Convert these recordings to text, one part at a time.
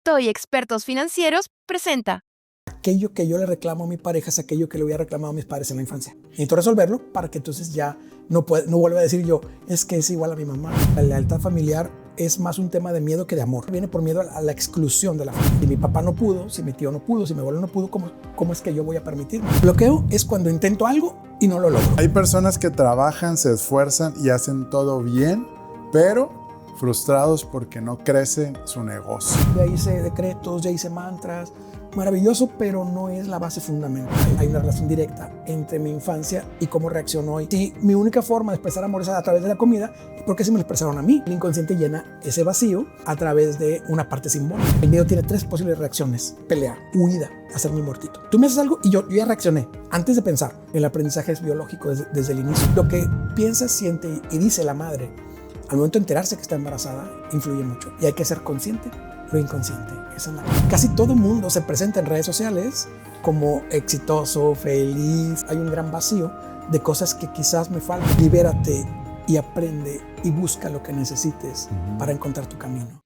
Instituto y Expertos Financieros presenta. Aquello que yo le reclamo a mi pareja es aquello que le hubiera reclamado a mis padres en la infancia. Necesito resolverlo para que entonces ya no vuelva a decir yo, es que es igual a mi mamá. La lealtad familiar es más un tema de miedo que de amor. Viene por miedo a la exclusión de la familia. Si mi papá no pudo, si mi tío no pudo, si mi abuelo no pudo, ¿cómo es que yo voy a permitirme? Bloqueo es cuando intento algo y no lo logro. Hay personas que trabajan, se esfuerzan y hacen todo bien, pero frustrados porque no crece su negocio. Ya hice decretos, ya hice mantras, maravilloso, pero no es la base fundamental. Hay una relación directa entre mi infancia y cómo reacciono hoy. Si mi única forma de expresar amor es a través de la comida, ¿por qué se me lo expresaron a mí? El inconsciente llena ese vacío a través de una parte simbólica. El miedo tiene 3 posibles reacciones: pelear, huida, hacerme muertito. Tú me haces algo y yo ya reaccioné antes de pensar. El aprendizaje es biológico desde el inicio. Lo que piensa, siente y dice la madre al momento de enterarse que está embarazada influye mucho, y hay que ser consciente lo inconsciente. Casi todo mundo se presenta en redes sociales como exitoso, feliz. Hay un gran vacío de cosas que quizás me faltan. Libérate y aprende y busca lo que necesites para encontrar tu camino.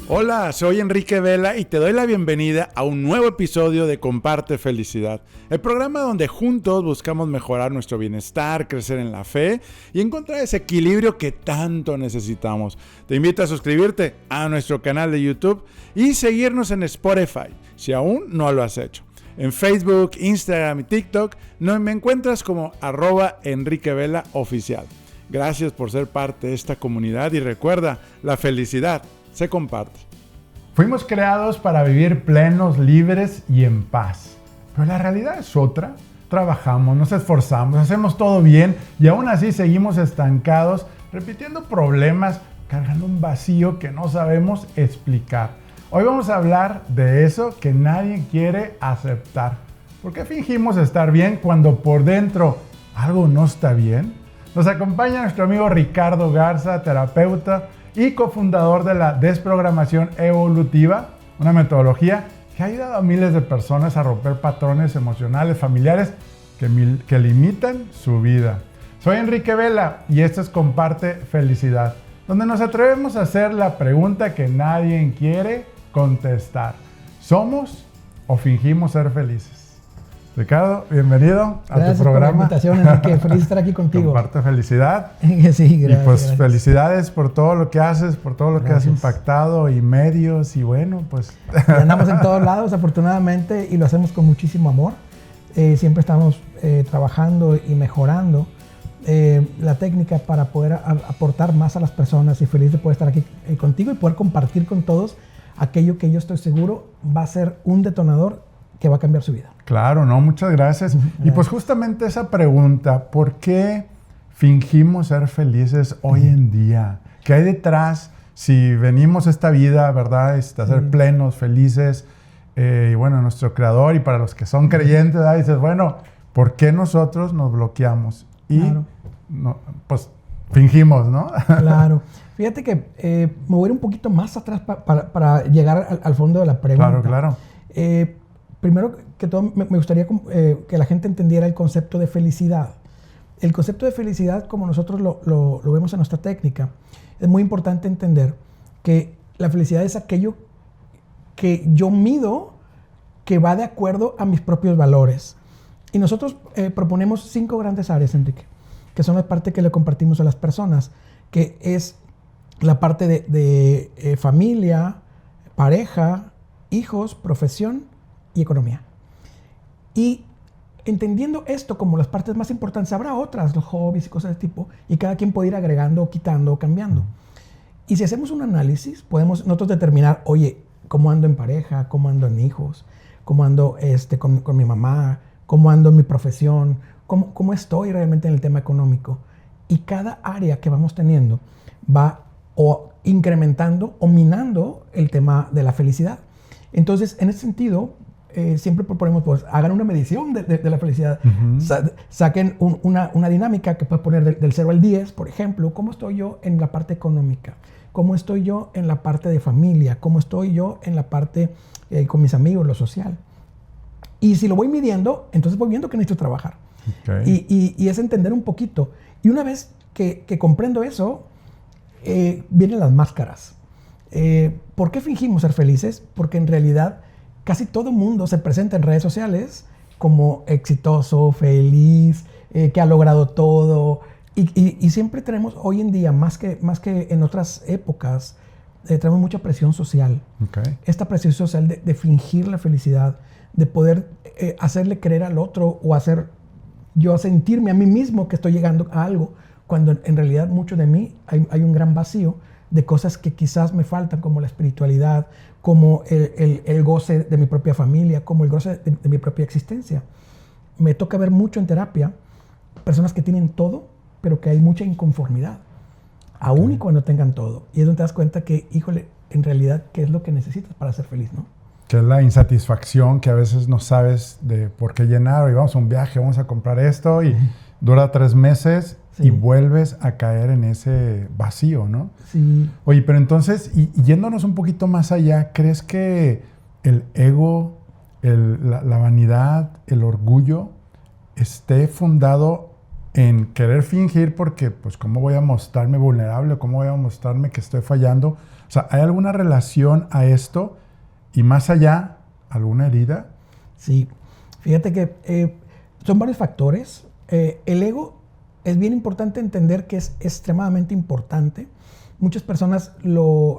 Hola, soy Enrique Vela y te doy la bienvenida a un nuevo episodio de Comparte Felicidad, el programa donde juntos buscamos mejorar nuestro bienestar, crecer en la fe y encontrar ese equilibrio que tanto necesitamos. Te invito a suscribirte a nuestro canal de YouTube y seguirnos en Spotify, si aún no lo has hecho. En Facebook, Instagram y TikTok me encuentras como @EnriqueVelaOficial. Gracias por ser parte de esta comunidad y recuerda, la felicidad se comparte. Fuimos creados para vivir plenos, libres y en paz. Pero la realidad es otra. Trabajamos, nos esforzamos, hacemos todo bien y aún así seguimos estancados, repitiendo problemas, cargando un vacío que no sabemos explicar. Hoy vamos a hablar de eso que nadie quiere aceptar. ¿Por qué fingimos estar bien cuando por dentro algo no está bien? Nos acompaña nuestro amigo Ricardo Garza, terapeuta y cofundador de la desprogramación evolutiva, una metodología que ha ayudado a miles de personas a romper patrones emocionales, familiares que limitan su vida. Soy Enrique Vela y esto es Comparte Felicidad, donde nos atrevemos a hacer la pregunta que nadie quiere contestar. ¿Somos o fingimos ser felices? Ricardo, bienvenido a tu programa. Gracias por la invitación, Enrique. Feliz de estar aquí contigo. Comparte felicidad. Sí, gracias. Y pues gracias. Felicidades por todo lo que haces, por todo lo que has impactado y medios y bueno, pues... Y andamos en todos lados, afortunadamente, y lo hacemos con muchísimo amor. Siempre estamos trabajando y mejorando la técnica para poder aportar más a las personas, y feliz de poder estar aquí contigo y poder compartir con todos aquello que yo estoy seguro va a ser un detonador que va a cambiar su vida. Claro, no, muchas gracias. Y pues justamente esa pregunta, ¿por qué fingimos ser felices hoy en día? ¿Qué hay detrás si venimos a esta vida, verdad, a ser plenos, felices? Y bueno, nuestro creador, y para los que son creyentes, ¿verdad? Dices, bueno, ¿por qué nosotros nos bloqueamos? Y no, pues fingimos, ¿no? Claro. Fíjate que me voy a ir un poquito más atrás para llegar al fondo de la pregunta. Claro. Primero que todo, me gustaría que la gente entendiera el concepto de felicidad. El concepto de felicidad, como nosotros lo vemos en nuestra técnica, es muy importante entender que la felicidad es aquello que yo mido que va de acuerdo a mis propios valores. Y nosotros proponemos 5 grandes áreas, Enrique, que son la parte que le compartimos a las personas, que es la parte de familia, pareja, hijos, profesión y economía. Y entendiendo esto como las partes más importantes, habrá otras, los hobbies y cosas de tipo, y cada quien puede ir agregando, quitando o cambiando. Y si hacemos un análisis, podemos nosotros determinar, oye, ¿cómo ando en pareja? ¿Cómo ando en hijos? ¿Cómo ando con mi mamá? ¿Cómo ando en mi profesión? ¿Cómo estoy realmente en el tema económico? Y cada área que vamos teniendo va o incrementando o minando el tema de la felicidad. Entonces, en ese sentido, siempre proponemos, pues, hagan una medición de la felicidad. Saquen una dinámica que puedes poner del 0 al 10, por ejemplo. ¿Cómo estoy yo en la parte económica? ¿Cómo estoy yo en la parte de familia? ¿Cómo estoy yo en la parte con mis amigos, lo social? Y si lo voy midiendo, entonces voy viendo que necesito trabajar. Y es entender un poquito. Y una vez que comprendo eso, vienen las máscaras. ¿Por qué fingimos ser felices? Porque en realidad casi todo mundo se presenta en redes sociales como exitoso, feliz, que ha logrado todo. Y siempre tenemos, hoy en día, más que en otras épocas, tenemos mucha presión social. Okay. Esta presión social de fingir la felicidad, de poder hacerle creer al otro o hacer yo sentirme a mí mismo que estoy llegando a algo, cuando en realidad mucho de mí hay un gran vacío de cosas que quizás me faltan, como la espiritualidad, como el goce de mi propia familia, como el goce de mi propia existencia. Me toca ver mucho en terapia personas que tienen todo, pero que hay mucha inconformidad, aún y cuando tengan todo. Y es donde te das cuenta que, híjole, en realidad, ¿qué es lo que necesitas para ser feliz, no? Que es la insatisfacción, que a veces no sabes de por qué llenar, y vamos a un viaje, vamos a comprar esto, y dura 3 meses, y vuelves a caer en ese vacío, ¿no? Sí. Oye, pero entonces, y yéndonos un poquito más allá, ¿crees que el ego, la vanidad, el orgullo, esté fundado en querer fingir? Porque, pues, ¿cómo voy a mostrarme vulnerable? ¿Cómo voy a mostrarme que estoy fallando? O sea, ¿hay alguna relación a esto? Y más allá, ¿alguna herida? Sí. Fíjate que son varios factores. El ego es bien importante entender que es extremadamente importante. Muchas personas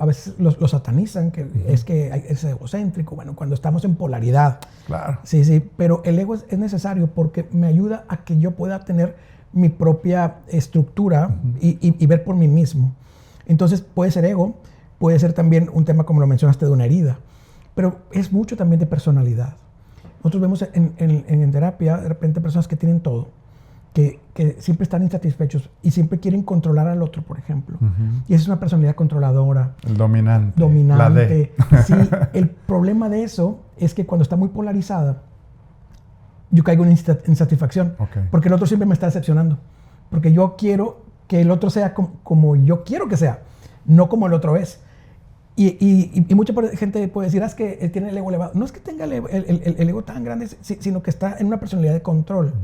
a veces lo satanizan, que es que es egocéntrico. Bueno, cuando estamos en polaridad. Claro. Sí, sí. Pero el ego es necesario porque me ayuda a que yo pueda tener mi propia estructura y ver por mí mismo. Entonces puede ser ego, puede ser también un tema, como lo mencionaste, de una herida. Pero es mucho también de personalidad. Nosotros vemos en terapia, de repente, personas que tienen todo, que siempre están insatisfechos y siempre quieren controlar al otro, por ejemplo. Y esa es una personalidad controladora. El dominante. Dominante. La D. Sí, el problema de eso es que cuando está muy polarizada, yo caigo en insatisfacción. Okay. Porque el otro siempre me está decepcionando. Porque yo quiero que el otro sea como yo quiero que sea, no como el otro es. Y mucha gente puede decir, es que él tiene el ego elevado. No es que tenga el ego tan grande, sino que está en una personalidad de control.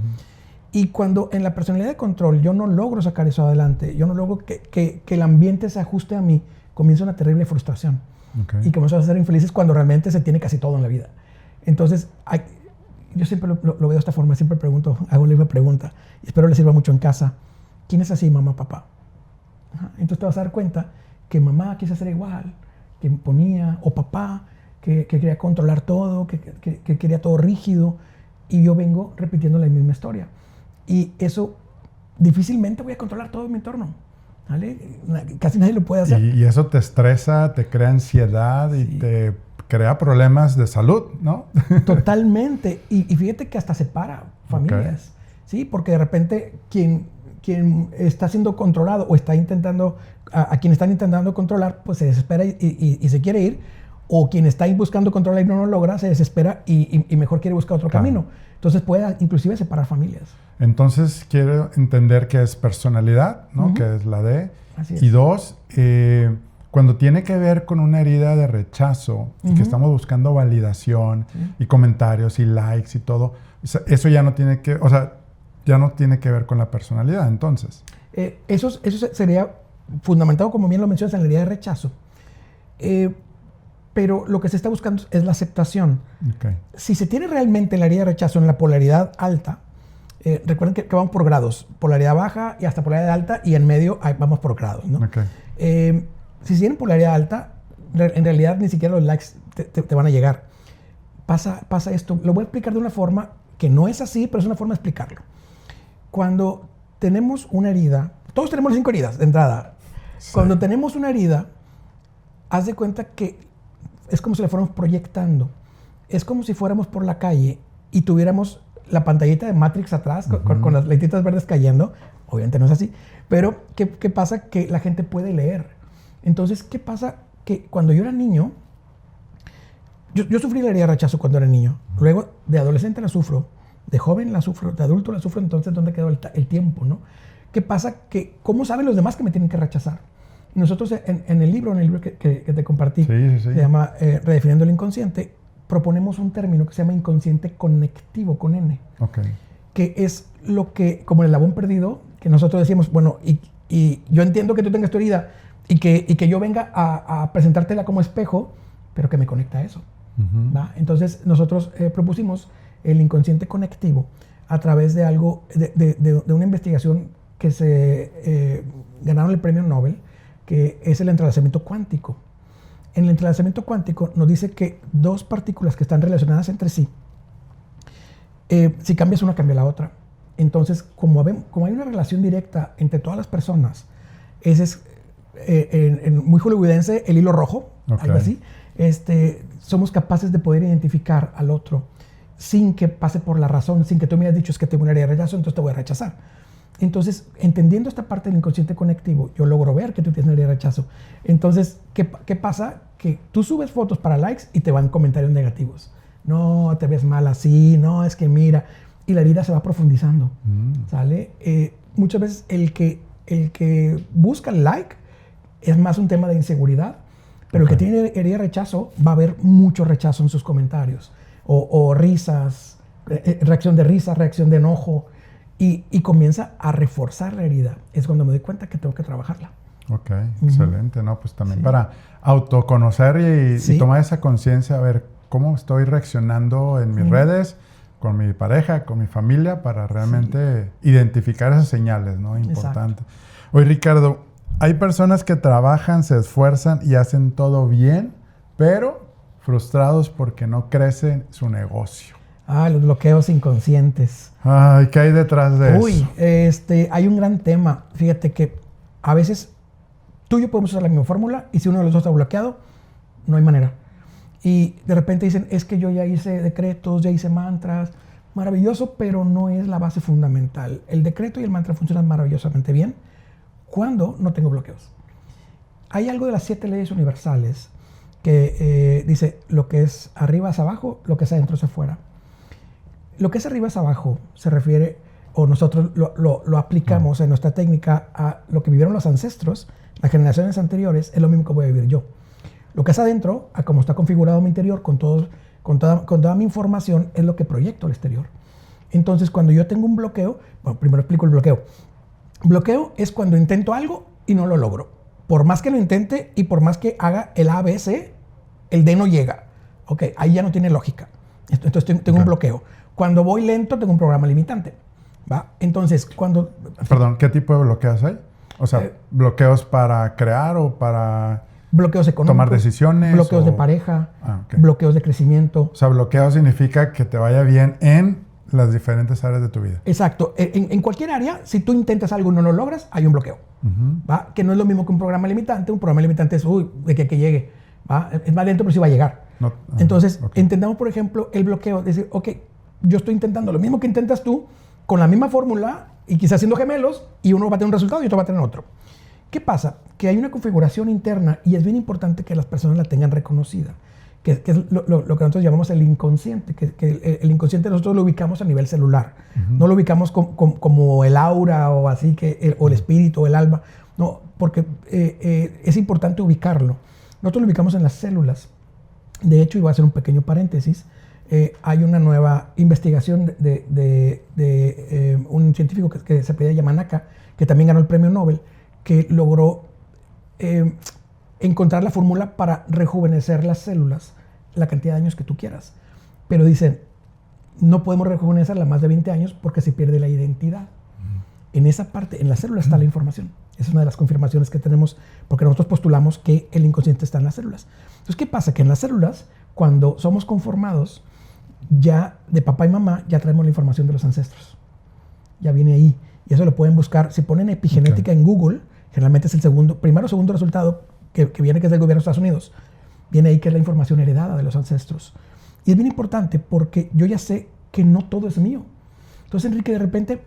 Y cuando en la personalidad de control yo no logro sacar eso adelante, yo no logro que el ambiente se ajuste a mí, comienza una terrible frustración. Okay. Y comenzamos a ser infelices cuando realmente se tiene casi todo en la vida. Entonces, yo siempre lo veo de esta forma, siempre pregunto, hago la misma pregunta, y espero le sirva mucho en casa. ¿Quién es así, mamá, papá? Entonces te vas a dar cuenta que mamá quiso ser igual, que ponía, o papá, que quería controlar todo, que quería todo rígido, y yo vengo repitiendo la misma historia. Y eso, difícilmente voy a controlar todo en mi entorno, ¿vale? Casi nadie lo puede hacer. Y eso te estresa, te crea ansiedad y te crea problemas de salud, ¿no? Totalmente. Y fíjate que hasta separa familias, ¿sí? Porque de repente quien está siendo controlado o está intentando, a quien están intentando controlar, pues se desespera y se quiere ir, o quien está buscando controlar y no lo logra, se desespera y mejor quiere buscar otro camino. Entonces puede inclusive separar familias. Entonces quiero entender que es personalidad, ¿no? Que es la D. Así es. Y 2, cuando tiene que ver con una herida de rechazo y que estamos buscando validación y comentarios y likes y todo, eso ya no tiene que, o sea, ya no tiene que ver con la personalidad, entonces. Eso sería fundamentado, como bien lo mencionas, en la herida de rechazo. Pero lo que se está buscando es la aceptación. Okay. Si se tiene realmente la herida de rechazo en la polaridad alta, recuerden que vamos por grados, polaridad baja y hasta polaridad alta, y en medio vamos por grados, ¿no? Okay. Si tienen polaridad alta, en realidad ni siquiera los likes te van a llegar. Pasa esto, lo voy a explicar de una forma que no es así, pero es una forma de explicarlo. Cuando tenemos una herida, todos tenemos 5 heridas de entrada. Sí. Cuando tenemos una herida, haz de cuenta que es como si la fuéramos proyectando. Es como si fuéramos por la calle y tuviéramos la pantallita de Matrix atrás con las letritas verdes cayendo. Obviamente no es así. Pero ¿qué pasa? Que la gente puede leer. Entonces, ¿qué pasa? Que cuando yo era niño, yo sufrí la herida de rechazo cuando era niño. Luego, de adolescente la sufro. De joven la sufro, de adulto la sufro. Entonces, ¿dónde quedó el tiempo, no? ¿Qué pasa? Que ¿cómo saben los demás que me tienen que rechazar? Y nosotros en el libro que te compartí, se llama Redefiniendo el Inconsciente, proponemos un término que se llama inconsciente conectivo, con N. Okay. Que es lo que, como el eslabón perdido, que nosotros decimos, bueno, y yo entiendo que tú tengas tu herida, y que yo venga a presentártela como espejo, pero que me conecta a eso. ¿Va? Entonces nosotros propusimos el inconsciente conectivo a través de algo, de una investigación que se ganaron el premio Nobel, que es el entrelazamiento cuántico. En el entrelazamiento cuántico nos dice que dos partículas que están relacionadas entre sí, si cambias una, cambia la otra. Entonces, como hay una relación directa entre todas las personas, ese es muy hollywoodense el hilo rojo, algo así. Somos capaces de poder identificar al otro sin que pase por la razón, sin que tú me hayas dicho es que tengo una herida de rechazo, entonces te voy a rechazar. Entonces, entendiendo esta parte del inconsciente conectivo, yo logro ver que tú tienes una herida de rechazo. Entonces, ¿qué pasa? Que tú subes fotos para likes y te van comentarios negativos. No, te ves mal así, no, es que mira. Y la herida se va profundizando, ¿sale? Muchas veces el que busca el like es más un tema de inseguridad, pero el que tiene herida de rechazo va a haber mucho rechazo en sus comentarios, o risas, reacción de risa, reacción de enojo, y comienza a reforzar la herida. Es cuando me doy cuenta que tengo que trabajarla. Ok, excelente, ¿no? Pues también para autoconocer y tomar esa conciencia, a ver cómo estoy reaccionando en mis redes, con mi pareja, con mi familia, para realmente identificar esas señales, ¿no? Importante. Oye, Ricardo, hay personas que trabajan, se esfuerzan y hacen todo bien, pero frustrados porque no crece su negocio. Los bloqueos inconscientes. Ay, ¿qué hay detrás de eso? Hay un gran tema. Fíjate que a veces tú y yo podemos usar la misma fórmula y si uno de los dos está bloqueado, no hay manera. Y de repente dicen, es que yo ya hice decretos, ya hice mantras, maravilloso, pero no es la base fundamental. El decreto y el mantra funcionan maravillosamente bien cuando no tengo bloqueos. Hay algo de las 7 leyes universales que dice, lo que es arriba es abajo, lo que es adentro es afuera. Lo que es arriba es abajo se refiere, o nosotros lo aplicamos en nuestra técnica a lo que vivieron los ancestros, las generaciones anteriores, es lo mismo que voy a vivir yo. Lo que es adentro, a cómo está configurado mi interior, con toda mi información, es lo que proyecto al exterior. Entonces, cuando yo tengo un bloqueo, bueno, primero explico el bloqueo. Bloqueo es cuando intento algo y no lo logro. Por más que lo intente y por más que haga el A, B, C, el D no llega. Ok, ahí ya no tiene lógica. Entonces tengo un bloqueo. Cuando voy lento, tengo un programa limitante. ¿Va? Entonces, cuando... Perdón, ¿qué tipo de bloqueos hay? O sea, ¿bloqueos para crear o para... Bloqueos económicos. Tomar decisiones. Bloqueos de pareja. Bloqueos de crecimiento. O sea, bloqueo significa que te vaya bien en las diferentes áreas de tu vida. Exacto. En cualquier área, si tú intentas algo y no lo logras, hay un bloqueo. ¿Va? Que no es lo mismo que un programa limitante. Un programa limitante es, de que llegue. ¿Va? Es más lento, pero sí va a llegar. Entonces, entendamos, por ejemplo, el bloqueo. Decir, ok, yo estoy intentando lo mismo que intentas tú, con la misma fórmula, y quizás siendo gemelos, y uno va a tener un resultado y otro va a tener otro. ¿Qué pasa? Que hay una configuración interna y es bien importante que las personas la tengan reconocida, que es lo que nosotros llamamos el inconsciente, que el inconsciente nosotros lo ubicamos a nivel celular, no lo ubicamos como el aura o así, o el espíritu o el alma, no, porque es importante ubicarlo. Nosotros lo ubicamos en las células. De hecho, y voy a hacer un pequeño paréntesis, hay una nueva investigación de un científico que se apellida Yamanaka, que también ganó el premio Nobel, que logró encontrar la fórmula para rejuvenecer las células la cantidad de años que tú quieras. Pero dicen, no podemos rejuvenecerla más de 20 años porque se pierde la identidad. En esa parte, en la célula está la información. Esa es una de las confirmaciones que tenemos porque nosotros postulamos que el inconsciente está en las células. Entonces, ¿qué pasa? Que en las células, cuando somos conformados, ya de papá y mamá, ya traemos la información de los ancestros. Ya viene ahí. Y eso lo pueden buscar. Si ponen epigenética en Google, generalmente es el primero o segundo resultado que viene, que es del gobierno de Estados Unidos. Viene ahí que es la información heredada de los ancestros. Y es bien importante porque yo ya sé que no todo es mío. Entonces, Enrique, de repente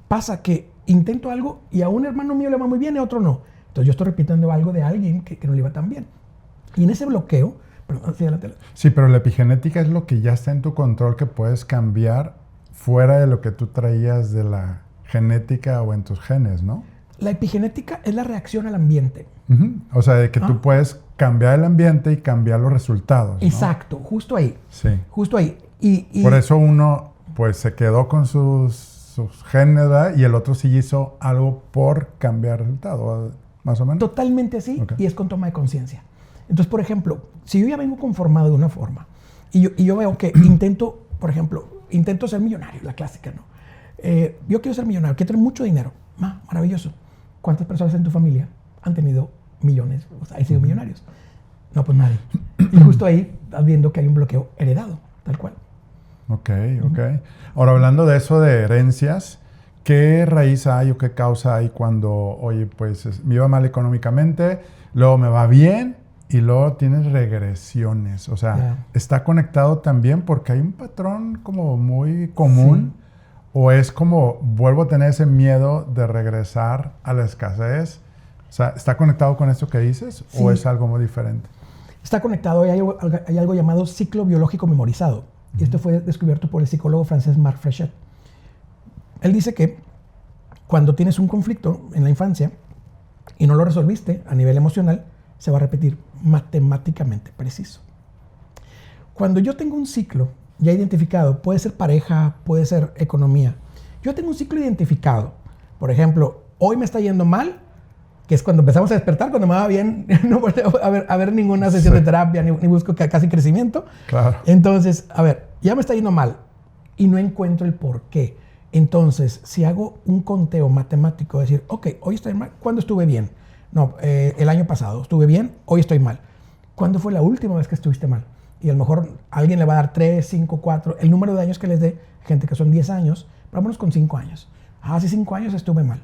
pasa que intento algo y a un hermano mío le va muy bien y a otro no. Entonces yo estoy repitiendo algo de alguien que no le va tan bien. Y en ese bloqueo... Sí, pero la epigenética es lo que ya está en tu control, que puedes cambiar fuera de lo que tú traías de la genética o en tus genes, ¿no? La epigenética es la reacción al ambiente. O sea, de que tú puedes cambiar el ambiente y cambiar los resultados, ¿no? Exacto, justo ahí. Sí. Justo ahí. Y por eso uno pues se quedó con sus genes, ¿verdad? Y el otro sí hizo algo por cambiar el resultado. más o menos? Totalmente así, y es con toma de conciencia. Entonces, por ejemplo, si yo ya vengo conformado de una forma y yo veo que intento ser millonario, la clásica, ¿no? Yo quiero ser millonario, quiero tener mucho dinero. Maravilloso. ¿Cuántas personas en tu familia han tenido millones, o sea, han sido millonarios? No, pues nadie. Y justo ahí estás viendo que hay un bloqueo heredado, tal cual. Ok. Ahora, hablando de eso de herencias, ¿qué raíz hay o qué causa hay cuando, oye, pues me iba mal económicamente, luego me va bien y luego tienes regresiones? O sea, ¿está conectado también porque hay un patrón como muy común? Sí. ¿O es como vuelvo a tener ese miedo de regresar a la escasez? O sea, ¿está conectado con esto que dices? Sí. ¿O es algo muy diferente? Está conectado y hay algo llamado ciclo biológico memorizado. Y esto fue descubierto por el psicólogo francés Marc Fréchet. Él dice que cuando tienes un conflicto en la infancia y no lo resolviste a nivel emocional, se va a repetir matemáticamente preciso. Cuando yo tengo un ciclo ya identificado, puede ser pareja, puede ser economía. Yo tengo un ciclo identificado. Por ejemplo, hoy me está yendo mal, que es cuando empezamos a despertar, cuando me va bien, no voy a ver ninguna sesión de terapia, ni busco casi crecimiento. Claro. Entonces, a ver, ya me está yendo mal y no encuentro el por qué. Entonces, si hago un conteo matemático, decir, ok, hoy estoy mal, ¿cuándo estuve bien? No, el año pasado estuve bien, hoy estoy mal. ¿Cuándo fue la última vez que estuviste mal? Y a lo mejor alguien le va a dar 3, 5, 4, el número de años que les dé, gente que son 10 años, vámonos con 5 años. Hace 5 años estuve mal.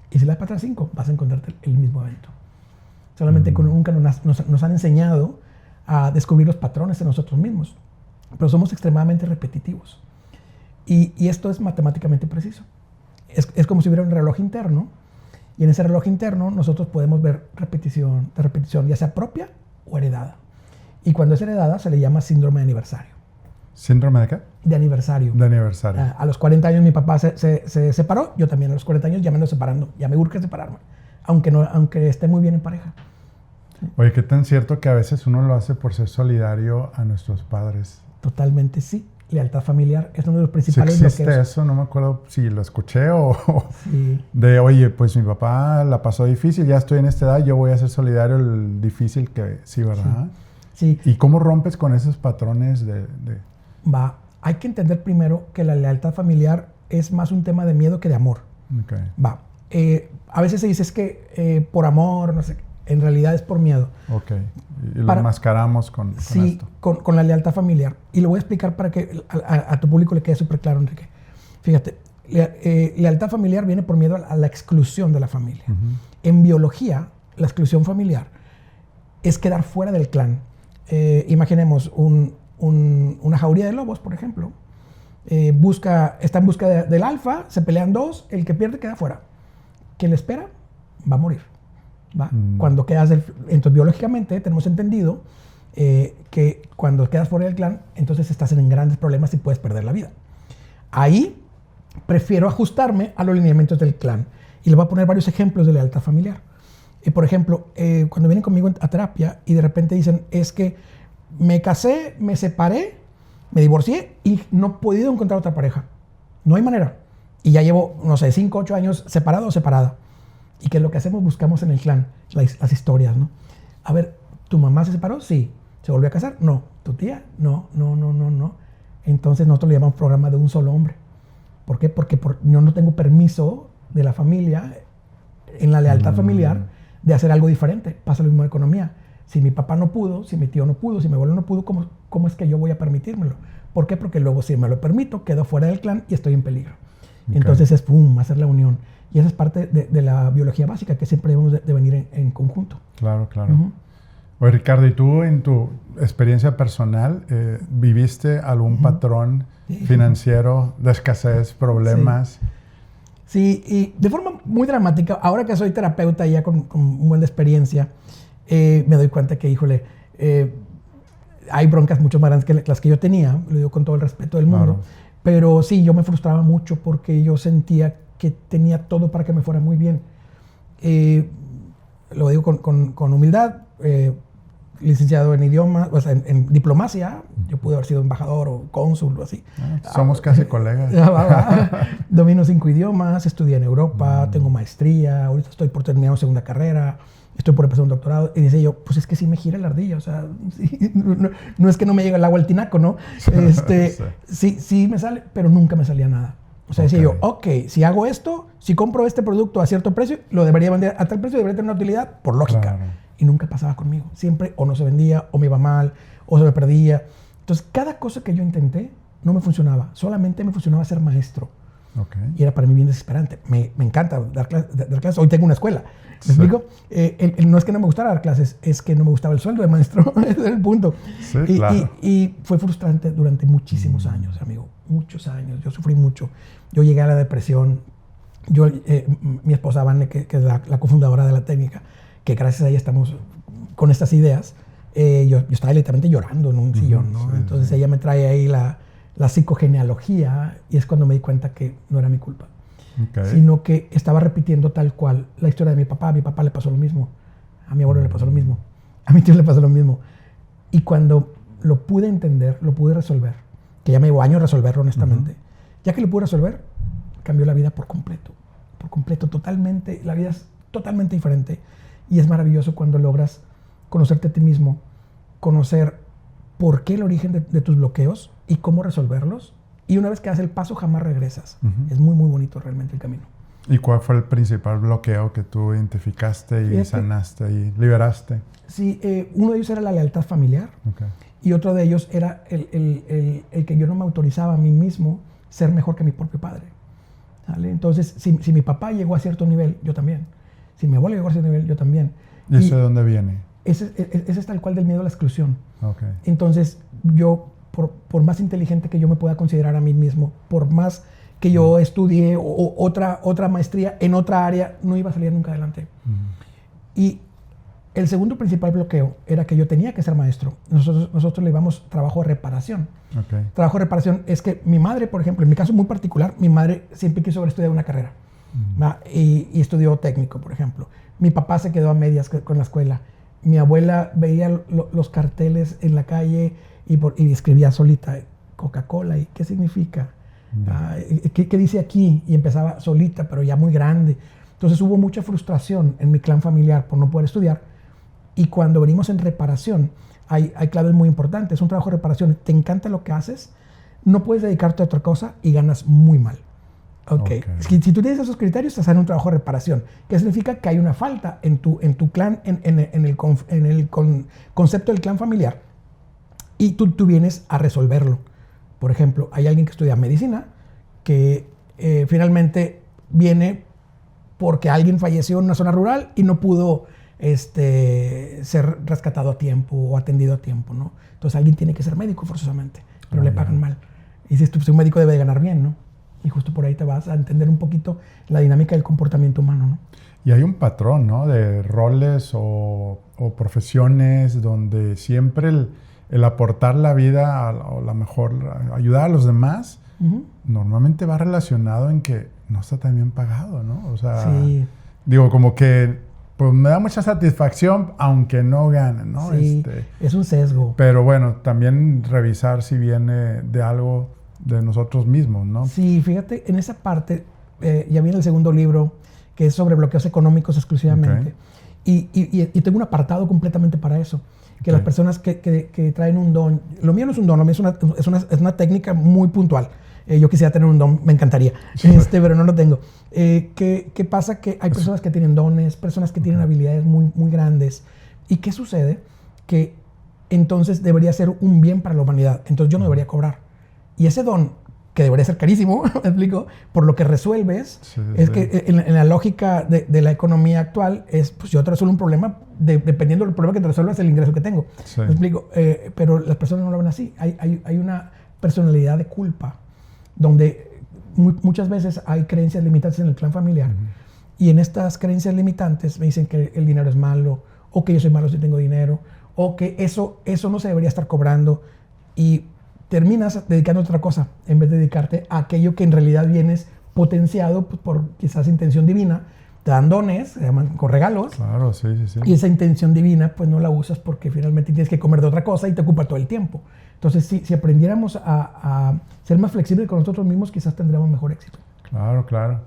Y si le das para atrás 5, vas a encontrarte el mismo evento. Solamente nunca nos han enseñado a descubrir los patrones en nosotros mismos. Pero somos extremadamente repetitivos. Y esto es matemáticamente preciso. Es como si hubiera un reloj interno. Y en ese reloj interno nosotros podemos ver repetición de repetición, ya sea propia o heredada. Y cuando es heredada se le llama síndrome de aniversario. ¿Síndrome de qué? De aniversario. De aniversario. A los 40 años mi papá se separó, yo también a los 40 años ya me ando separando, ya me urge separarme, aunque esté muy bien en pareja. Oye, ¿qué tan cierto que a veces uno lo hace por ser solidario a nuestros padres? Totalmente sí. Lealtad familiar es uno de los principales bloqueos. ¿Sí existe bloqueos. eso? No me acuerdo si lo escuché o... Sí. De, oye, pues mi papá la pasó difícil, ya estoy en esta edad, yo voy a ser solidario el difícil que... Sí, ¿verdad? Sí. ¿Y cómo rompes con esos patrones Hay que entender primero que la lealtad familiar es más un tema de miedo que de amor. Okay. A veces se dice es que por amor, no sé, en realidad es por miedo. Ok. Y lo enmascaramos con esto. Con la lealtad familiar. Y lo voy a explicar para que a tu público le quede súper claro, Enrique. Fíjate, lealtad familiar viene por miedo a la exclusión de la familia. Uh-huh. En biología, la exclusión familiar es quedar fuera del clan. Imaginemos una jauría de lobos, por ejemplo. Está en busca del alfa, se pelean dos, el que pierde queda fuera. ¿Qué le espera? Va a morir. Cuando quedas entonces biológicamente tenemos entendido que cuando quedas fuera del clan, entonces estás en grandes problemas y puedes perder la vida. Ahí prefiero ajustarme a los lineamientos del clan. Y les voy a poner varios ejemplos de lealtad familiar. Por ejemplo, cuando vienen conmigo a terapia y de repente dicen, es que me casé, me separé, me divorcié y no he podido encontrar otra pareja. No hay manera. Y ya llevo, no sé, 5, 8 años separado o separada. ¿Y qué es lo que hacemos? Buscamos en el clan las historias, ¿no? A ver, ¿tu mamá se separó? Sí. ¿Se volvió a casar? No. ¿Tu tía? No. Entonces nosotros le llamamos programa de un solo hombre. ¿Por qué? Porque yo no tengo permiso de la familia, en la lealtad familiar, de hacer algo diferente. Pasa lo mismo en economía. Si mi papá no pudo, si mi tío no pudo, si mi abuelo no pudo, ¿cómo es que yo voy a permitírmelo? ¿Por qué? Porque luego si me lo permito, quedo fuera del clan y estoy en peligro. Okay. Entonces es hacer la unión. Y esa es parte de la biología básica que siempre debemos de venir en conjunto. Claro. Uh-huh. Oye, Ricardo, ¿y tú en tu experiencia personal viviste algún patrón financiero de escasez, problemas? Sí, y de forma muy dramática, ahora que soy terapeuta ya con un buen de experiencia, me doy cuenta que, híjole, hay broncas mucho más grandes que las que yo tenía, lo digo con todo el respeto del mundo, pero sí, yo me frustraba mucho porque yo sentía que tenía todo para que me fuera muy bien. Lo digo con humildad, licenciado en idiomas, o sea, en diplomacia. Yo pude haber sido embajador o cónsul o así. Somos casi colegas. Domino 5 idiomas, estudié en Europa, tengo maestría, ahorita estoy por terminar una segunda carrera, estoy por empezar un doctorado. Y dice yo, pues es que sí me gira la ardilla, o sea, sí, no es que no me llega el agua al tinaco, ¿no? Sí me sale, pero nunca me salía nada. O sea, decía yo, ok, si hago esto, si compro este producto a cierto precio, lo debería vender a tal precio, debería tener una utilidad, por lógica. Claro. Y nunca pasaba conmigo. Siempre o no se vendía, o me iba mal, o se me perdía. Entonces, cada cosa que yo intenté no me funcionaba. Solamente me funcionaba ser maestro. Okay. Y era para mí bien desesperante. Me encanta dar clases. Hoy tengo una escuela. ¿Me explico? No es que no me gustara dar clases, es que no me gustaba el sueldo de maestro. Ese es el punto. Sí, claro. Y fue frustrante durante muchísimos años, amigo. Muchos años. Yo sufrí mucho. Yo llegué a la depresión. Mi esposa, Vane, que es la cofundadora de la técnica, que gracias a ella estamos con estas ideas, yo estaba literalmente llorando en un sillón, ¿no? Sí, entonces sí. ella me trae ahí la psicogenealogía y es cuando me di cuenta que no era mi culpa, sino que estaba repitiendo tal cual la historia de mi papá. A mi papá le pasó lo mismo, a mi abuelo le pasó lo mismo, a mi tío le pasó lo mismo. Y cuando lo pude entender, lo pude resolver, que ya me llevó años resolverlo honestamente, ya que lo pude resolver, cambió la vida por completo, totalmente. La vida es totalmente diferente y es maravilloso cuando logras conocerte a ti mismo, conocer por qué el origen de tus bloqueos y cómo resolverlos. Y una vez que das el paso, jamás regresas. Es muy, muy bonito realmente el camino. ¿Y cuál fue el principal bloqueo que tú identificaste y sanaste y liberaste? Sí, uno de ellos era la lealtad familiar. Y otro de ellos era el que yo no me autorizaba a mí mismo ser mejor que mi propio padre. ¿Vale? Entonces, si mi papá llegó a cierto nivel, yo también. Si mi abuelo llegó a cierto nivel, yo también. ¿Y eso de dónde viene? Ese es tal cual del miedo a la exclusión. Entonces, yo, por más inteligente que yo me pueda considerar a mí mismo, por más que yo estudie otra maestría en otra área, no iba a salir nunca adelante. Y el segundo principal bloqueo era que yo tenía que ser maestro. Nosotros le llamamos trabajo de reparación. Trabajo de reparación es que mi madre, por ejemplo, en mi caso muy particular, mi madre siempre quiso haber estudiado una carrera. Y estudió técnico, por ejemplo. Mi papá se quedó a medias con la escuela. Mi abuela veía los carteles en la calle y escribía solita Coca-Cola. ¿Y qué significa? ¿Qué dice aquí? Y empezaba solita, pero ya muy grande. Entonces hubo mucha frustración en mi clan familiar por no poder estudiar. Y cuando venimos en reparación, hay claves muy importantes. Es un trabajo de reparación. Te encanta lo que haces, no puedes dedicarte a otra cosa y ganas muy mal. Si tú tienes esos criterios, estás en un trabajo de reparación. ¿Qué significa? Que hay una falta en tu clan, en el concepto del clan familiar. Y tú vienes a resolverlo. Por ejemplo, hay alguien que estudia medicina que finalmente viene porque alguien falleció en una zona rural y no pudo ser rescatado a tiempo o atendido a tiempo, ¿no? Entonces alguien tiene que ser médico forzosamente, pero le pagan mal. Y dices, pues un médico debe de ganar bien, ¿no? Y justo por ahí te vas a entender un poquito la dinámica del comportamiento humano, ¿no? Y hay un patrón, ¿no? De roles o profesiones donde siempre el aportar la vida o la mejor ayudar a los demás normalmente va relacionado en que no está tan bien pagado, ¿no? O sea, digo, como que pues me da mucha satisfacción aunque no gane, ¿no? Sí, es un sesgo. Pero bueno, también revisar si viene de algo de nosotros mismos, ¿no? Sí, fíjate, en esa parte ya viene el segundo libro que es sobre bloqueos económicos exclusivamente. Y tengo un apartado completamente para eso. Que las personas que traen un don, lo mío no es un don, lo mío es una técnica muy puntual. Yo quisiera tener un don, me encantaría, pero no lo tengo. ¿Qué pasa? Que hay personas que tienen dones, personas que tienen habilidades muy, muy grandes. ¿Y qué sucede? Que entonces debería ser un bien para la humanidad. Entonces yo no debería cobrar. Y ese don, que debería ser carísimo, ¿me explico? Por lo que resuelves, que en la lógica de la economía actual es, pues yo te resuelvo un problema, dependiendo del problema que te resuelvas, el ingreso que tengo. ¿Me explico? Pero las personas no lo ven así. Hay una personalidad de culpa, donde muchas veces hay creencias limitantes en el clan familiar. Y en estas creencias limitantes me dicen que el dinero es malo, o que yo soy malo si tengo dinero, o que eso no se debería estar cobrando. Y terminas dedicándote a otra cosa en vez de dedicarte a aquello que en realidad vienes potenciado pues, por quizás intención divina te dan dones, se llaman con regalos. Claro, sí. Y esa intención divina, pues no la usas porque finalmente tienes que comer de otra cosa y te ocupa todo el tiempo. Entonces, si aprendiéramos a ser más flexibles con nosotros mismos, quizás tendríamos mejor éxito. Claro.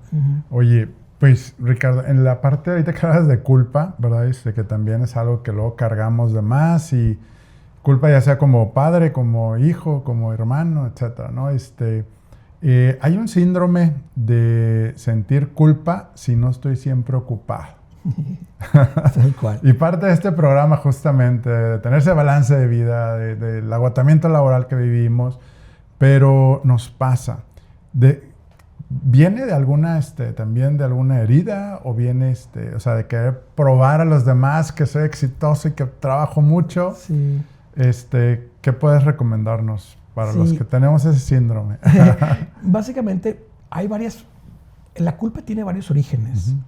Oye, pues Ricardo, en la parte ahorita que hablas de culpa, ¿verdad? Que también es algo que luego cargamos de más, y culpa ya sea como padre, como hijo, como hermano, etcétera, ¿no? Hay un síndrome de sentir culpa si no estoy siempre ocupado. Tal cual. Y parte de este programa justamente de tener ese balance de vida, del agotamiento laboral que vivimos, pero nos pasa. ¿Viene de alguna, también de alguna herida, o viene, o sea, de querer probar a los demás que soy exitoso y que trabajo mucho? Sí. ¿Qué puedes recomendarnos para los que tenemos ese síndrome? Básicamente, la culpa tiene varios orígenes. Uh-huh.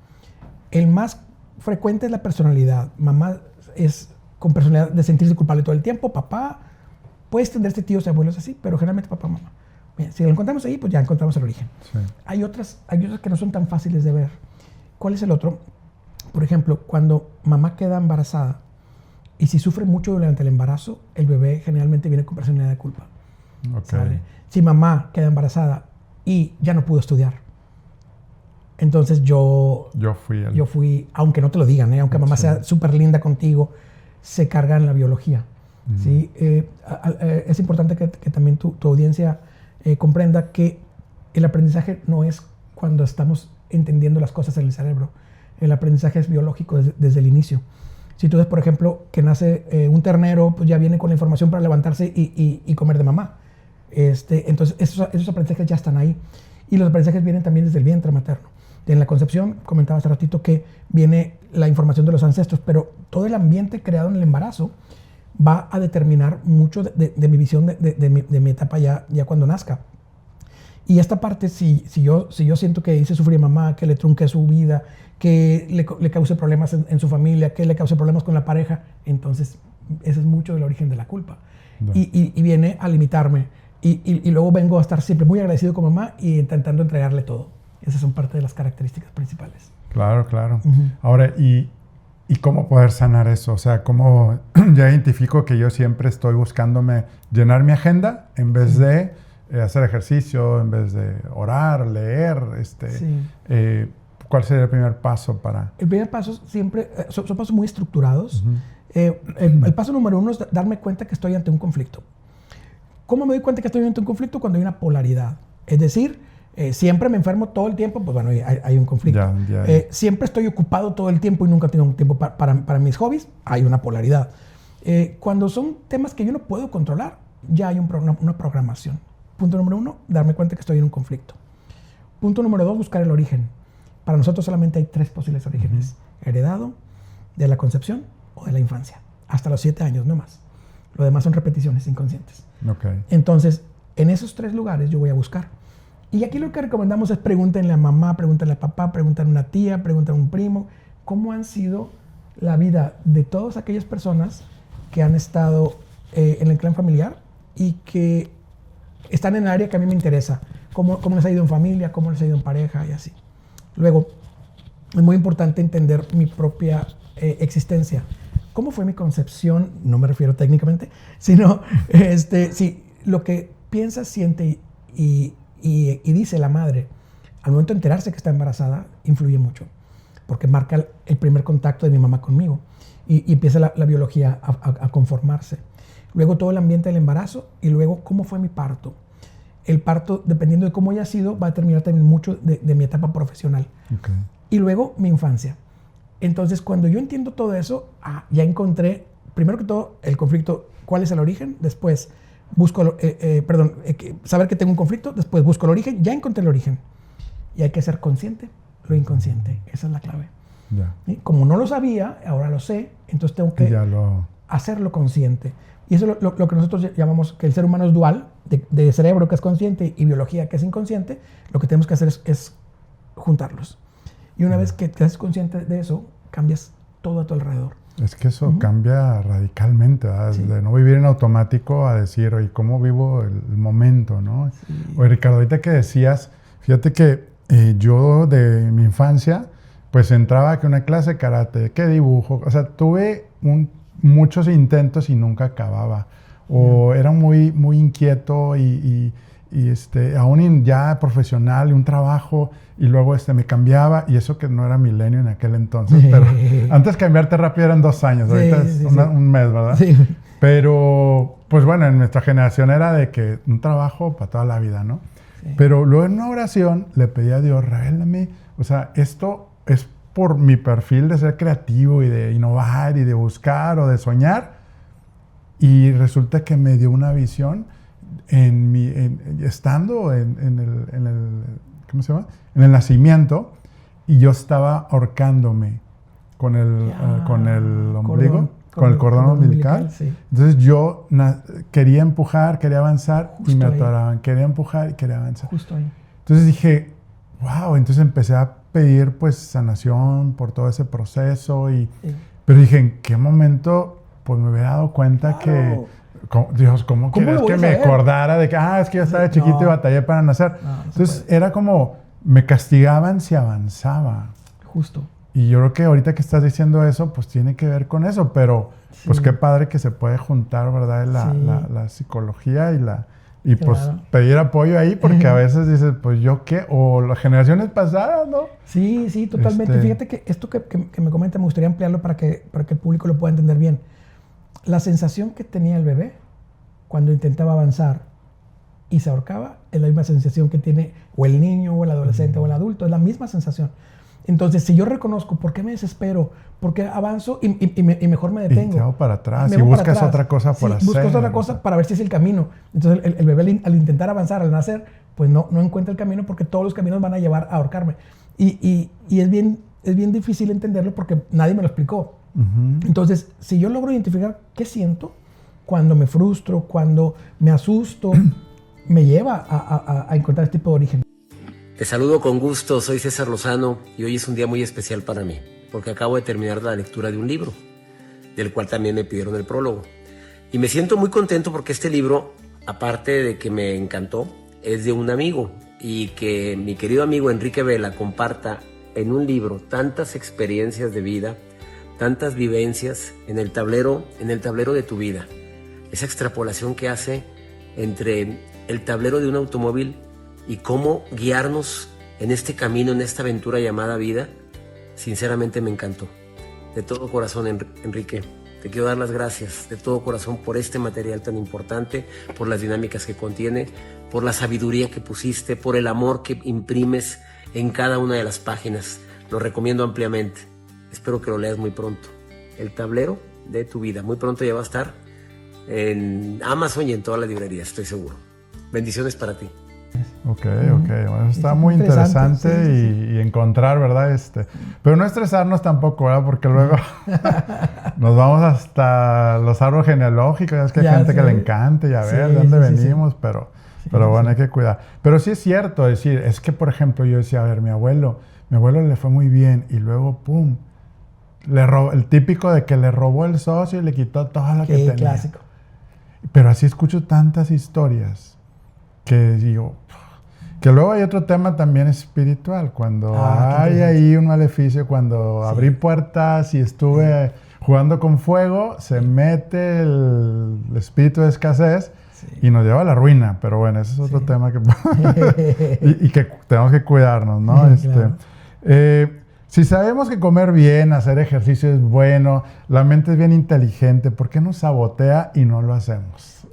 El más frecuente es la personalidad. Mamá es con personalidad de sentirse culpable todo el tiempo. Papá puede extenderse tíos y abuelos así, pero generalmente papá, mamá. Bien, si lo encontramos ahí, pues ya encontramos el origen. Sí. Hay otras que no son tan fáciles de ver. ¿Cuál es el otro? Por ejemplo, cuando mamá queda embarazada y si sufre mucho durante el embarazo, el bebé generalmente viene con personalidad de culpa. Okay. ¿Sale? Si mamá queda embarazada y ya no pudo estudiar, entonces yo fui, aunque no te lo digan, aunque mamá sea súper linda contigo, se carga en la biología. Uh-huh. ¿Sí? Es importante que también tu audiencia comprenda que el aprendizaje no es cuando estamos entendiendo las cosas en el cerebro. El aprendizaje es biológico desde el inicio. Si tú ves, por ejemplo, que nace un ternero, pues ya viene con la información para levantarse y comer de mamá. Entonces, esos aprendizajes ya están ahí. Y los aprendizajes vienen también desde el vientre materno. En la concepción, comentaba hace ratito que viene la información de los ancestros, pero todo el ambiente creado en el embarazo va a determinar mucho de mi visión de mi etapa ya cuando nazca. Y esta parte, si yo siento que hice sufrir a mamá, que le trunque su vida, que le cause problemas en su familia, que le cause problemas con la pareja, entonces ese es mucho del origen de la culpa. No. Y viene a limitarme. Y luego vengo a estar siempre muy agradecido con mamá y intentando entregarle todo. Esas son parte de las características principales. Claro. Uh-huh. Ahora, ¿y cómo poder sanar eso? O sea, ¿cómo ya identifico que yo siempre estoy buscándome llenar mi agenda en vez de hacer ejercicio, en vez de orar, leer? ¿Cuál sería el primer paso para...? El primer paso siempre, son pasos muy estructurados. Uh-huh. El paso número 1 es darme cuenta que estoy ante un conflicto. ¿Cómo me doy cuenta que estoy ante un conflicto? Cuando hay una polaridad. Es decir, siempre me enfermo todo el tiempo, pues bueno, hay un conflicto. Ya. Siempre estoy ocupado todo el tiempo y nunca tengo tiempo para mis hobbies, hay una polaridad. Cuando son temas que yo no puedo controlar, ya hay una programación. Punto número 1, darme cuenta que estoy en un conflicto. Punto número 2, buscar el origen. Para nosotros solamente hay 3 posibles orígenes. Uh-huh. Heredado, de la concepción o de la infancia. Hasta los 7 años, no más. Lo demás son repeticiones inconscientes. Okay. Entonces, en esos 3 lugares yo voy a buscar. Y aquí lo que recomendamos es pregúntenle a mamá, pregúntenle a papá, pregúntenle a una tía, pregúntenle a un primo, cómo han sido la vida de todas aquellas personas que han estado en el clan familiar y que están en el área que a mí me interesa. Cómo les ha ido en familia, cómo les ha ido en pareja y así. Luego, es muy importante entender mi propia existencia. ¿Cómo fue mi concepción? No me refiero técnicamente, sino si lo que piensa, siente y dice la madre al momento de enterarse que está embarazada influye mucho, porque marca el primer contacto de mi mamá conmigo y empieza la biología a conformarse. Luego todo el ambiente del embarazo y luego cómo fue mi parto. El parto, dependiendo de cómo haya sido, va a determinar también mucho de mi etapa profesional. Okay. Y luego mi infancia. Entonces, cuando yo entiendo todo eso, ya encontré, primero que todo, el conflicto, cuál es el origen, después busco, saber que tengo un conflicto, después busco el origen, ya encontré el origen. Y hay que ser consciente, lo inconsciente, esa es la clave. Yeah. Como no lo sabía, ahora lo sé, entonces tengo que hacerlo consciente. Y eso es lo que nosotros llamamos que el ser humano es dual, de cerebro que es consciente y biología que es inconsciente. Lo que tenemos que hacer es juntarlos. Y una vez que te haces consciente de eso, cambias todo a tu alrededor. Es que eso cambia radicalmente, ¿verdad? Sí. De no vivir en automático a decir, oye, ¿cómo vivo el momento, no? Sí. Oye, Ricardo, ahorita que decías, fíjate que yo de mi infancia pues entraba que una clase de karate, que dibujo, o sea, tuve muchos intentos y nunca acababa. O era muy, muy inquieto y aún ya profesional, un trabajo, y luego me cambiaba, y eso que no era milenio en aquel entonces, pero antes cambiarte rápido eran 2 años, ahorita es un mes, ¿verdad? Sí. Pero, pues bueno, en nuestra generación era de que un trabajo para toda la vida, ¿no? Sí. Pero luego en una oración le pedí a Dios, revélame, o sea, esto es por mi perfil de ser creativo y de innovar y de buscar o de soñar, y resulta que me dio una visión estando en el ¿cómo se llama? En el nacimiento, y yo estaba ahorcándome con el ombligo, con el cordón umbilical. Sí. Entonces yo quería empujar, quería avanzar, justo y me atoraban. Quería empujar y quería avanzar. Justo ahí. Entonces dije, wow, entonces empecé a pedir pues sanación por todo ese proceso, pero dije, ¿en qué momento pues me hubiera dado cuenta que... Dios, ¿cómo quieres que me acordara de que, es que yo estaba de chiquito y batallé para nacer? Entonces era como, me castigaban si avanzaba. Justo. Y yo creo que ahorita que estás diciendo eso, pues tiene que ver con eso, pero pues qué padre que se puede juntar, ¿verdad? La psicología y pues pedir apoyo ahí, porque a veces dices, pues yo qué, o las generaciones pasadas, ¿no? Sí, totalmente. Fíjate que esto que me comenta me gustaría ampliarlo para que el público lo pueda entender bien. La sensación que tenía el bebé cuando intentaba avanzar y se ahorcaba es la misma sensación que tiene o el niño o el adolescente o el adulto, es la misma sensación. Entonces, si yo reconozco por qué me desespero, por qué avanzo y mejor me detengo. Y te hago para atrás, y buscas otra cosa por hacer. Buscas otra cosa para ver si es el camino. Entonces, el bebé al intentar avanzar, al nacer, pues no encuentra el camino, porque todos los caminos van a llevar a ahorcarme. Y es bien difícil entenderlo porque nadie me lo explicó. Entonces, si yo logro identificar qué siento cuando me frustro, cuando me asusto, me lleva a encontrar este tipo de origen. Te saludo con gusto, soy César Lozano y hoy es un día muy especial para mí, porque acabo de terminar la lectura de un libro, del cual también me pidieron el prólogo. Y me siento muy contento porque este libro, aparte de que me encantó, es de un amigo, y que mi querido amigo Enrique Vela comparta en un libro tantas experiencias de vida, tantas vivencias en el tablero de tu vida. Esa extrapolación que hace entre el tablero de un automóvil y cómo guiarnos en este camino, en esta aventura llamada vida, sinceramente me encantó. De todo corazón, Enrique, te quiero dar las gracias de todo corazón por este material tan importante, por las dinámicas que contiene, por la sabiduría que pusiste, por el amor que imprimes en cada una de las páginas. Lo recomiendo ampliamente. Espero que lo leas muy pronto. El tablero de tu vida. Muy pronto ya va a estar en Amazon y en todas las librerías, estoy seguro. Bendiciones para ti. Ok. Bueno, está muy interesante y encontrar, ¿verdad? Pero no estresarnos tampoco, ¿verdad? Porque luego nos vamos hasta los árboles genealógicos. Es que hay gente que le encanta y a ver de dónde venimos, pero bueno, hay que cuidar. Pero sí es cierto, es que, por ejemplo, yo decía, a ver, mi abuelo le fue muy bien y luego, ¡pum! El típico de que le robó el socio y le quitó todo lo que tenía. Clásico. Pero así escucho tantas historias que digo, que luego hay otro tema también espiritual, cuando hay ahí un maleficio, cuando abrí puertas y estuve jugando con fuego, se mete el espíritu de escasez y nos lleva a la ruina. Pero bueno, ese es otro tema que y que tenemos que cuidarnos, ¿no? Claro. Si sabemos que comer bien, hacer ejercicio es bueno, la mente es bien inteligente, ¿por qué nos sabotea y no lo hacemos?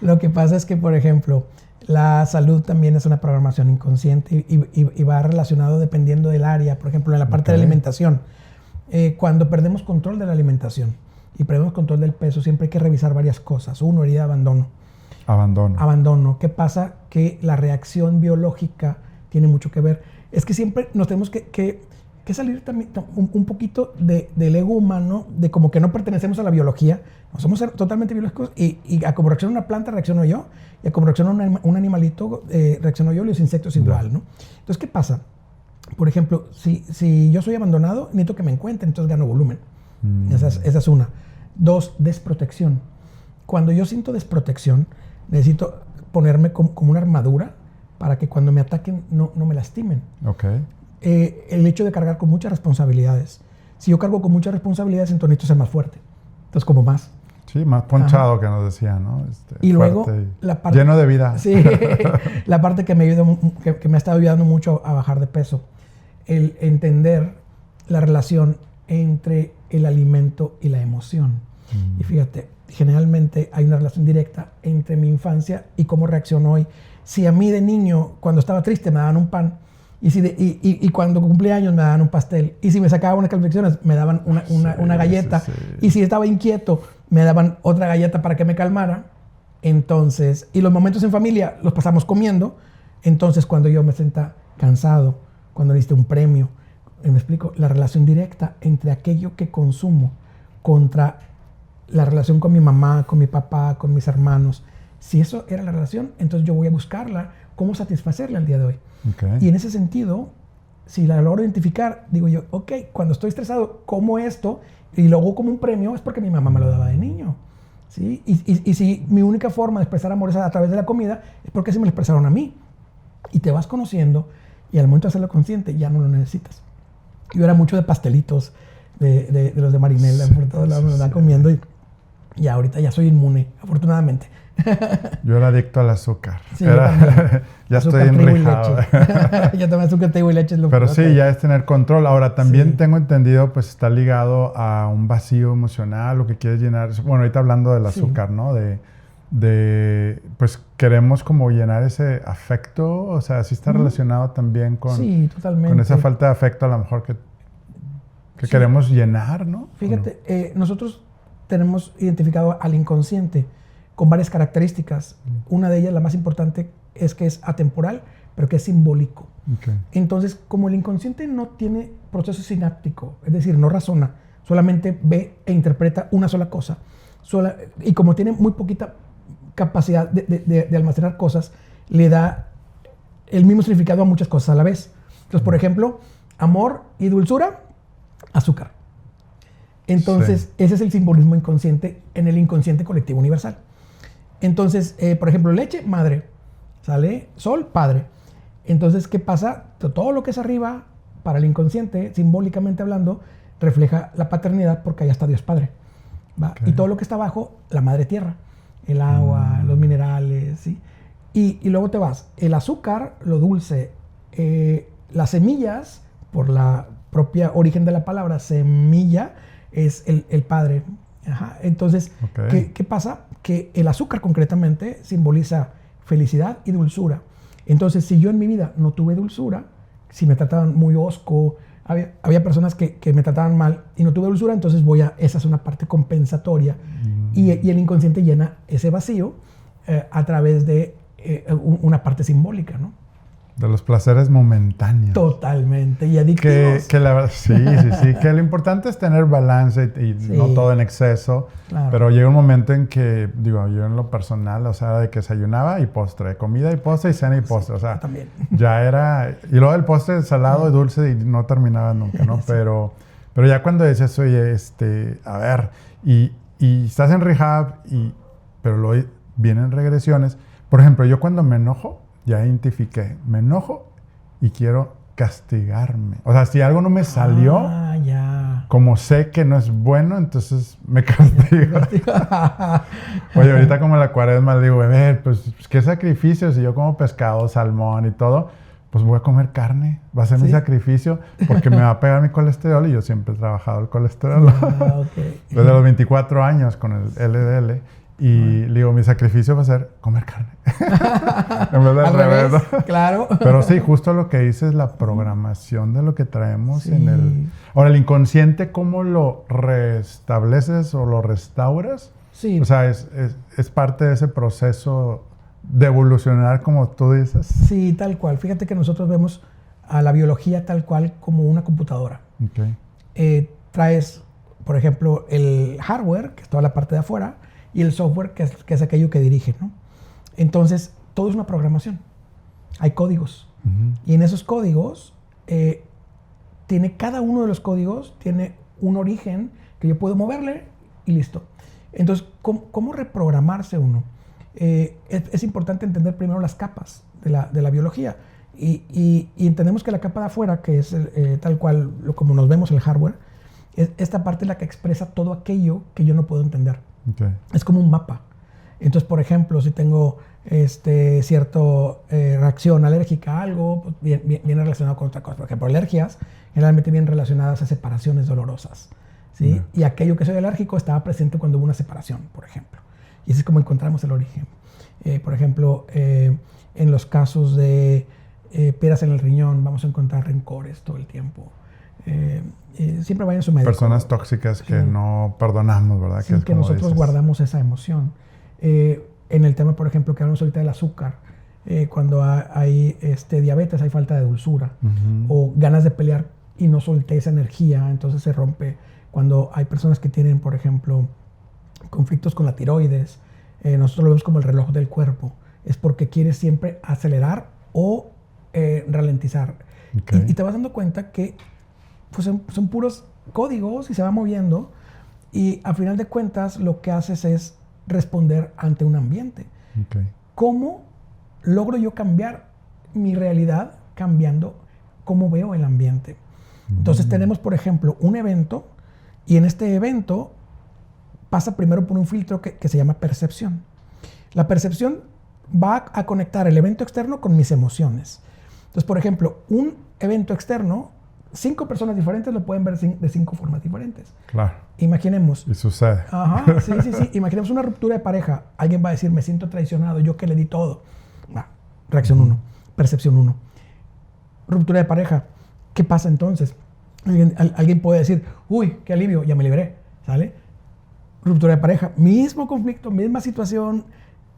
Lo que pasa es que, por ejemplo, la salud también es una programación inconsciente y va relacionado dependiendo del área. Por ejemplo, en la parte de la alimentación. Cuando perdemos control de la alimentación y perdemos control del peso, siempre hay que revisar varias cosas. Uno, herida de abandono. Abandono. ¿Qué pasa? Que la reacción biológica tiene mucho que ver. Es que siempre nos tenemos que salir también un poquito del ego humano, de como que no pertenecemos a la biología, no somos totalmente biológicos, y a como reacciona una planta reacciono yo, y a como reacciona un animalito reacciono yo, y los insectos igual, ¿no? Entonces, ¿qué pasa? Por ejemplo, si yo soy abandonado, necesito que me encuentren, entonces gano volumen. Esa es una. 2, desprotección. Cuando yo siento desprotección, necesito ponerme como una armadura para que cuando me ataquen no me lastimen. el hecho de cargar con muchas responsabilidades. Si yo cargo con muchas responsabilidades, entonces necesito ser más fuerte. Entonces, como más. Sí, más ponchado, que nos decía, ¿no? Y luego, la parte, lleno de vida. Sí, la parte que me ha estado ayudando mucho a bajar de peso. El entender la relación entre el alimento y la emoción. Y fíjate, generalmente hay una relación directa entre mi infancia y cómo reacciono hoy. Si a mí de niño, cuando estaba triste, me daban un pan, y cuando cumplía años me daban un pastel, y si me sacaban unas calefacciones me daban una galleta, y si estaba inquieto me daban otra galleta para que me calmara. Entonces, y los momentos en familia los pasamos comiendo. Entonces, cuando yo me sentía cansado, cuando necesité un premio, me explico, la relación directa entre aquello que consumo contra la relación con mi mamá, con mi papá, con mis hermanos. Si eso era la relación, entonces yo voy a buscarla, cómo satisfacerla al día de hoy. Okay. Y en ese sentido, si la logro identificar, digo yo, ok, cuando estoy estresado, como esto, y luego como un premio, es porque mi mamá me lo daba de niño. ¿Sí? Y si mi única forma de expresar amor es a través de la comida, es porque así me lo expresaron a mí. Y te vas conociendo, y al momento de hacerlo consciente, ya no lo necesitas. Yo era mucho de pastelitos, de los de Marinela, por todos lados me lo andaba comiendo, y ahorita ya soy inmune, afortunadamente. Yo era adicto al azúcar. Sí, ya azúcar, estoy enrijado. Ya tomé azúcar, trigo y leche. Pero sí, ya es tener control. Ahora, también tengo entendido, pues está ligado a un vacío emocional, lo que quieres llenar. Bueno, ahorita hablando del azúcar, ¿no? Pues queremos como llenar ese afecto, o sea, sí está relacionado también con, totalmente, con esa falta de afecto a lo mejor que queremos llenar, ¿no? Fíjate, nosotros tenemos identificado al inconsciente con varias características. Una de ellas, la más importante, es que es atemporal, pero que es simbólico. Okay. Entonces, como el inconsciente no tiene proceso sináptico, es decir, no razona, solamente ve e interpreta una sola cosa, y como tiene muy poquita capacidad de almacenar cosas, le da el mismo significado a muchas cosas a la vez. Entonces, por ejemplo, amor y dulzura, azúcar. Entonces, ese es el simbolismo inconsciente en el inconsciente colectivo universal. Entonces, por ejemplo, leche, madre, ¿sale? Sol, padre. Entonces, ¿qué pasa? Todo lo que es arriba, para el inconsciente, simbólicamente hablando, refleja la paternidad porque allá está Dios Padre, ¿va? Okay. Y todo lo que está abajo, la madre tierra, el agua, los minerales, ¿sí? Y luego te vas, el azúcar, lo dulce, las semillas, por la propia origen de la palabra, semilla, es el padre. Ajá. Entonces, ¿qué pasa? Que el azúcar concretamente simboliza felicidad y dulzura. Entonces, si yo en mi vida no tuve dulzura, si me trataban muy hosco, había personas que me trataban mal y no tuve dulzura, entonces esa es una parte compensatoria. Y el inconsciente llena ese vacío a través de una parte simbólica, ¿no? De los placeres momentáneos. Totalmente. Y adictivos. Que sí. Que lo importante es tener balance y no todo en exceso. Claro. Pero llega un momento en que, digo, yo en lo personal, o sea, de que desayunaba y postre, comida y postre y cena y postre. O sea, también. Ya era... Y luego el postre salado y dulce y no terminaba nunca, ¿no? Pero ya cuando decías, oye, a ver, y estás en rehab, pero luego vienen regresiones. Por ejemplo, yo cuando me enojo, ya identifiqué, me enojo y quiero castigarme. O sea, si algo no me salió, como sé que no es bueno, entonces me castigo. Oye, ahorita como la cuaresma le digo, a ver, pues qué sacrificio, si yo como pescado, salmón y todo, pues voy a comer carne, va a ser mi sacrificio, porque me va a pegar mi colesterol y yo siempre he trabajado el colesterol. Desde los 24 años con el LDL. Y le digo, mi sacrificio va a ser comer carne. En vez de al revés, ¿no? Claro. Pero sí, justo lo que dices es la programación de lo que traemos en el... Ahora, el inconsciente, ¿cómo lo restableces o lo restauras? Sí. O sea, es parte de ese proceso de evolucionar, como tú dices. Sí, tal cual. Fíjate que nosotros vemos a la biología tal cual como una computadora. Okay. Traes, por ejemplo, el hardware, que es toda la parte de afuera, y el software, que es aquello que dirige, ¿no? Entonces, todo es una programación. Hay códigos. Y en esos códigos, cada uno de los códigos tiene un origen que yo puedo moverle y listo. Entonces, ¿cómo reprogramarse uno? Es importante entender primero las capas de la biología. Y entendemos que la capa de afuera, que es tal cual como nos vemos el hardware, esta parte es la que expresa todo aquello que yo no puedo entender. Okay. Es como un mapa. Entonces, por ejemplo, si tengo cierta reacción alérgica a algo, pues viene relacionado con otra cosa. Por ejemplo, alergias generalmente vienen relacionadas a separaciones dolorosas, ¿sí? Y aquello que soy alérgico estaba presente cuando hubo una separación, por ejemplo. Y así es como encontramos el origen. Por ejemplo, en los casos de piedras en el riñón, vamos a encontrar rencores todo el tiempo. Siempre vayan a su médico. Personas tóxicas que no perdonamos, ¿verdad? Sí, que nosotros guardamos esa emoción. En el tema, por ejemplo, que hablamos ahorita del azúcar, cuando hay diabetes, hay falta de dulzura, o ganas de pelear y no solté esa energía, entonces se rompe. Cuando hay personas que tienen, por ejemplo, conflictos con la tiroides, nosotros lo vemos como el reloj del cuerpo, es porque quieres siempre acelerar o ralentizar. Okay. Y te vas dando cuenta que pues, son puros códigos y se va moviendo, y a final de cuentas lo que haces es responder ante un ambiente. Okay. ¿Cómo logro yo cambiar mi realidad cambiando cómo veo el ambiente? Entonces tenemos, por ejemplo, un evento, y en este evento pasa primero por un filtro que se llama percepción. La percepción va a conectar el evento externo con mis emociones. Entonces, por ejemplo, un evento externo, 5 personas diferentes lo pueden ver de 5 formas diferentes. Claro. Imaginemos. Y sucede. Ajá, sí. Imaginemos una ruptura de pareja. Alguien va a decir, me siento traicionado, yo que le di todo. Reacción 1, percepción 1. Ruptura de pareja. ¿Qué pasa entonces? Alguien puede decir, uy, qué alivio, ya me libré, ¿sale? Ruptura de pareja, mismo conflicto, misma situación,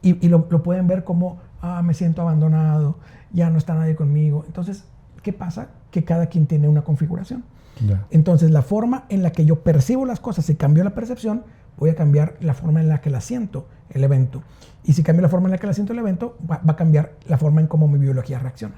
y lo pueden ver como, me siento abandonado, ya no está nadie conmigo. Entonces, ¿qué pasa? Que cada quien tiene una configuración. Yeah. Entonces, la forma en la que yo percibo las cosas, si cambio la percepción, voy a cambiar la forma en la que la siento, el evento. Y si cambio la forma en la que la siento el evento, va a cambiar la forma en cómo mi biología reacciona.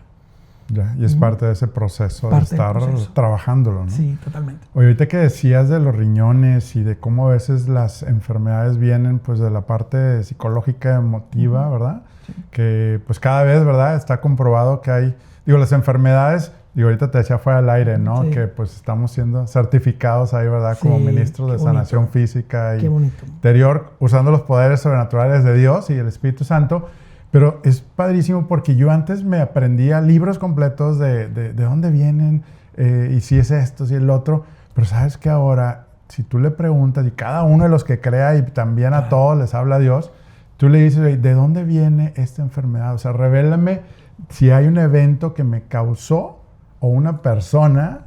Ya, y es parte de ese proceso de estar trabajándolo, ¿no? Sí, totalmente. Oye, ahorita que decías de los riñones y de cómo a veces las enfermedades vienen pues de la parte psicológica, emotiva, ¿verdad? Sí. Que pues cada vez, ¿verdad? Está comprobado que hay, las enfermedades, ahorita te decía fuera del aire, ¿no? Sí. Que pues estamos siendo certificados ahí, ¿verdad? Como ministros de sanación física y interior, usando los poderes sobrenaturales de Dios y el Espíritu Santo. Pero es padrísimo porque yo antes me aprendía libros completos de dónde vienen, y si es esto, si es el otro. Pero sabes que ahora, si tú le preguntas, y cada uno de los que crea, y también a todos les habla Dios, tú le dices, ¿de dónde viene esta enfermedad? O sea, revélame si hay un evento que me causó, o una persona,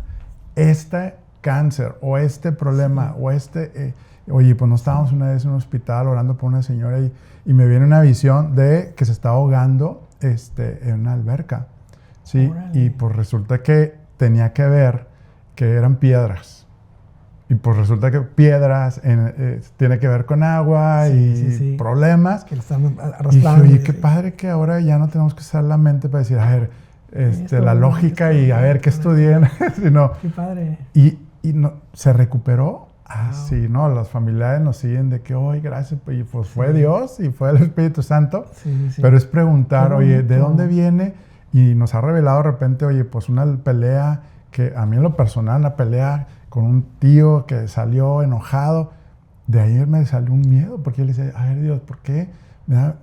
este cáncer, o este problema, o oye, pues no estábamos una vez en un hospital orando por una señora y me viene una visión de que se está ahogando en una alberca, ¿sí? Órale. Y pues resulta que tenía que ver que eran piedras. Y pues resulta que piedras tiene que ver con agua y problemas. Que le están arrastrando. Y qué padre que ahora ya no tenemos que usar la mente para decir, a ver, la lógica y a ver qué estudié. Sino, qué padre. Y no, se recuperó. Sí, ¿no? Los familiares nos siguen de que, oye, gracias, y pues fue Dios y fue el Espíritu Santo. Sí. Pero es preguntar, oye, ¿de dónde viene? Y nos ha revelado de repente, oye, pues una pelea que a mí en lo personal, una pelea con un tío que salió enojado, de ahí me salió un miedo, porque yo le decía, a ver, Dios, ¿por qué me da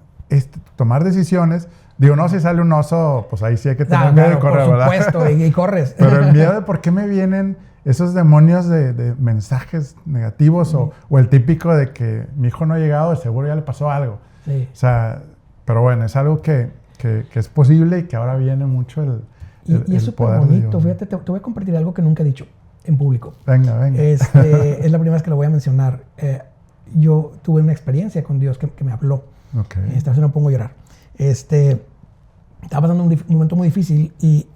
tomar decisiones? Digo, no, si sale un oso, pues ahí sí hay que tener miedo de correr, ¿verdad? Por supuesto, y corres. Pero el miedo de por qué me vienen esos demonios de mensajes negativos, o el típico de que mi hijo no ha llegado, de seguro ya le pasó algo. Sí. O sea, pero bueno, es algo que es posible y que ahora viene mucho y es súper bonito. Fíjate, te voy a compartir algo que nunca he dicho en público. Venga. Es la primera vez que lo voy a mencionar. Yo tuve una experiencia con Dios que me habló. Okay. Esta vez no pongo a llorar. Estaba pasando un momento muy difícil y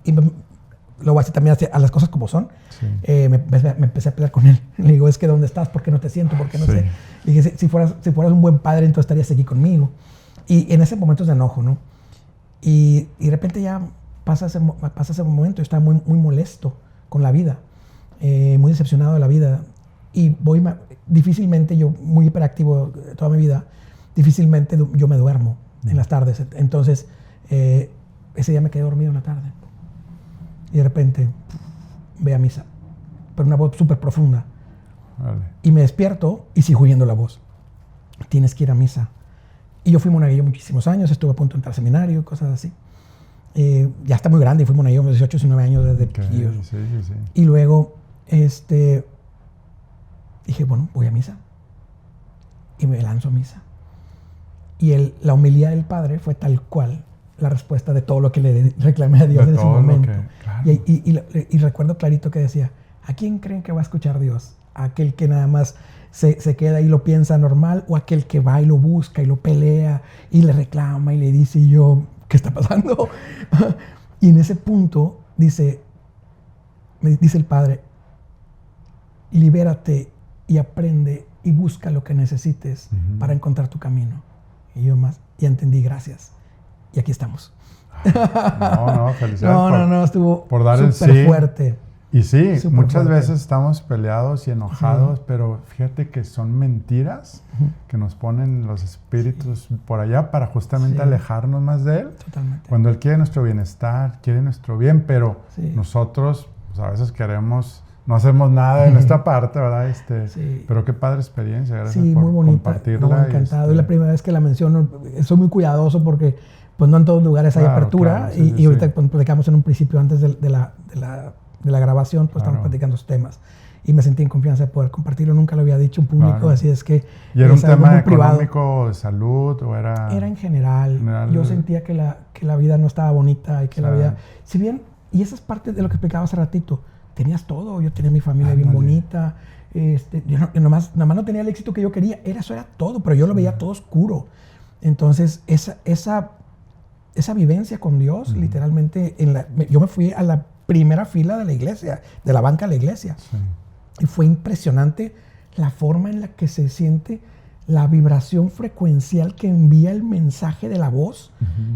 lo voy a decir también a las cosas como son. Sí. Me empecé a pelear con él. Le digo, es que ¿dónde estás? ¿Por qué no te siento? ¿Por qué no sé? Le dije, si fueras un buen padre, entonces estarías aquí conmigo. Y en ese momento de enojo, ¿no? Y de repente ya pasa ese momento. Yo estaba muy, muy molesto con la vida, muy decepcionado de la vida. Y difícilmente, yo muy hiperactivo toda mi vida, difícilmente yo me duermo en las tardes. Entonces, ese día me quedé dormido en la tarde. Y de repente, ve a misa. Pero una voz súper profunda. Vale. Y me despierto y sigo oyendo la voz. Tienes que ir a misa. Y yo fui monaguillo muchísimos años, estuve a punto de entrar al seminario, cosas así. Ya está muy grande, fui monaguillo a los 18, 19 años desde chiquillo. Sí. Y luego, dije, bueno, voy a misa. Y me lanzo a misa. Y la homilía del padre fue tal cual la respuesta de todo lo que le reclamé a Dios en ese momento. Claro. Y recuerdo clarito que decía, ¿a quién creen que va a escuchar Dios? ¿A aquel que nada más se queda y lo piensa normal, o aquel que va y lo busca y lo pelea y le reclama y le dice, y yo, ¿qué está pasando? Y en ese punto me dice el padre, libérate y aprende y busca lo que necesites para encontrar tu camino. Y yo ya entendí, gracias. Y aquí estamos. No, felicidades. No, estuvo por dar el súper sí. fuerte. Y sí, Súper muchas fuerte. veces estamos peleados y enojados, pero fíjate que son mentiras que nos ponen los espíritus por allá para justamente alejarnos más de Él. Totalmente. Cuando Él quiere nuestro bienestar, quiere nuestro bien, pero Sí. nosotros pues, a veces no hacemos nada de nuestra parte, ¿verdad? Sí. Pero qué padre experiencia, gracias Sí, por muy bonita. compartirla. No, encantado. Es la primera vez que la menciono. Soy muy cuidadoso porque pues no en todos lugares hay apertura. Claro, y ahorita cuando platicamos en un principio antes de la grabación, pues estamos platicando esos temas. Y me sentí en confianza de poder compartirlo. Nunca lo había dicho en público, así es que... ¿Y era un tema muy económico, de salud o era...? Era en general. Yo sentía que la vida no estaba bonita y que la vida... Si bien, y esa es parte de lo que explicaba hace ratito, tenías todo. Yo tenía mi familia bien bonita. Yo nomás no tenía el éxito que yo quería. Eso era todo, pero yo lo veía todo oscuro. Entonces, esa vivencia con Dios, literalmente, yo me fui a la primera fila de la iglesia, de la banca de la iglesia. Sí. Y fue impresionante la forma en la que se siente la vibración frecuencial que envía el mensaje de la voz.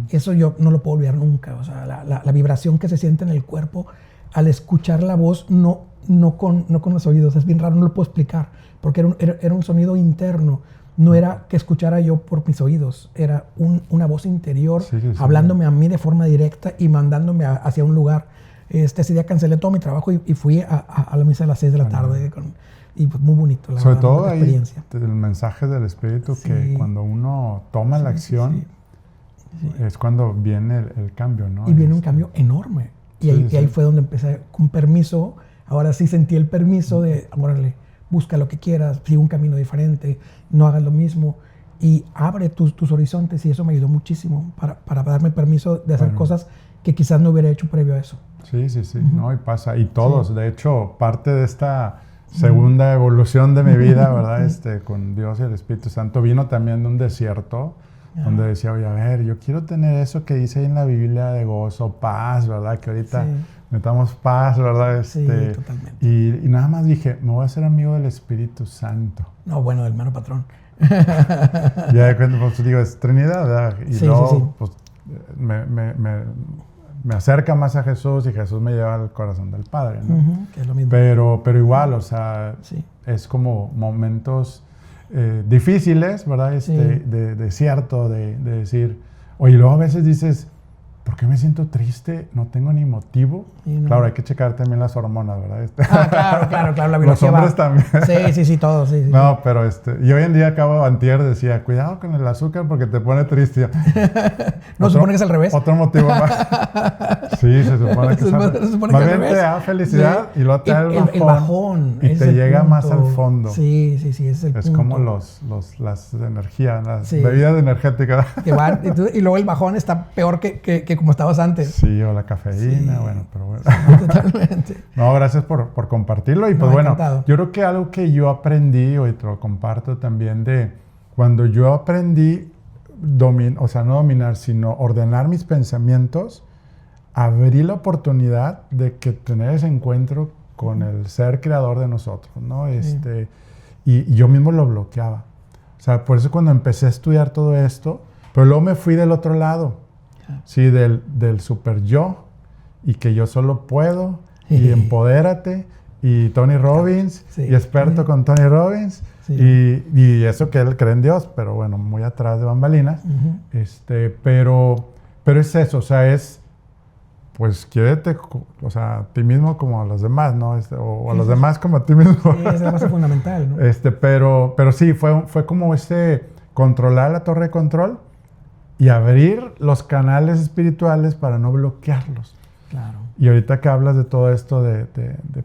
Eso yo no lo puedo olvidar nunca. O sea, la vibración que se siente en el cuerpo al escuchar la voz, no con los oídos. Es bien raro, no lo puedo explicar, porque era un sonido interno. No era que escuchara yo por mis oídos, era una voz interior hablándome a mí de forma directa y mandándome hacia un lugar. Ese día cancelé todo mi trabajo y fui a la misa a las 6 de la tarde. Y pues muy bonito, la Sobre verdad, todo la ahí, experiencia. el mensaje del Espíritu, que cuando uno toma la acción, es cuando viene el cambio, ¿no? Y viene un cambio enorme. Y ahí fue donde empecé, con permiso, ahora sí sentí el permiso de, órale, busca lo que quieras, sigue un camino diferente, no hagas lo mismo y abre tus horizontes, y eso me ayudó muchísimo para darme permiso de hacer cosas que quizás no hubiera hecho previo a eso. Sí, no, y pasa, y todos, de hecho, parte de esta segunda evolución de mi vida, ¿verdad? Con Dios y el Espíritu Santo, vino también de un desierto, donde decía, oye, a ver, yo quiero tener eso que dice ahí en la Biblia de gozo, paz, ¿verdad? Que ahorita necesitamos paz, ¿verdad? Sí, totalmente. Y nada más dije, me voy a hacer amigo del Espíritu Santo. No, bueno, del hermano patrón. Ya de cuenta, pues digo, es Trinidad, ¿verdad? Y luego, pues, me acerca más a Jesús y Jesús me lleva al corazón del Padre, ¿no? Que es lo mismo. Pero igual, o sea, es como momentos difíciles, ¿verdad? De desierto, de decir, oye, luego a veces dices, ¿por qué me siento triste? No tengo ni motivo. No. Claro, hay que checar también las hormonas, ¿verdad? Claro, la biología. Los hombres también. Sí, todos, sí. No, pero y hoy en día antier decía, cuidado con el azúcar porque te pone triste. No, se supone que es al revés. Otro motivo más. Sí, se supone que es al revés. Más bien te da felicidad y luego te da el bajón. Y te llega más al fondo. Sí, ese es el punto. Es como las energías, las bebidas energéticas. Y luego el bajón está peor que como estabas antes. Sí, o la cafeína, bueno, pero bueno. Totalmente. No, gracias por compartirlo. Y pues bueno, yo creo que algo que yo aprendí, hoy te lo comparto también, de cuando yo aprendí, no dominar, sino ordenar mis pensamientos, abrí la oportunidad de tener ese encuentro con el ser creador de nosotros, ¿no? Y yo mismo lo bloqueaba. O sea, por eso cuando empecé a estudiar todo esto, pero luego me fui del otro lado. Sí, del super yo, y que yo solo puedo, y empodérate, y Tony Robbins, y experto con Tony Robbins, y eso que él cree en Dios, pero bueno, muy atrás de bambalinas. Pero es eso, o sea, es pues quiérete, o sea, a ti mismo como a los demás, ¿no? O a los demás como a ti mismo. Sí, es la base fundamental, ¿no? Pero sí, fue como controlar la torre de control y abrir los canales espirituales para no bloquearlos. Claro. Y ahorita que hablas de todo esto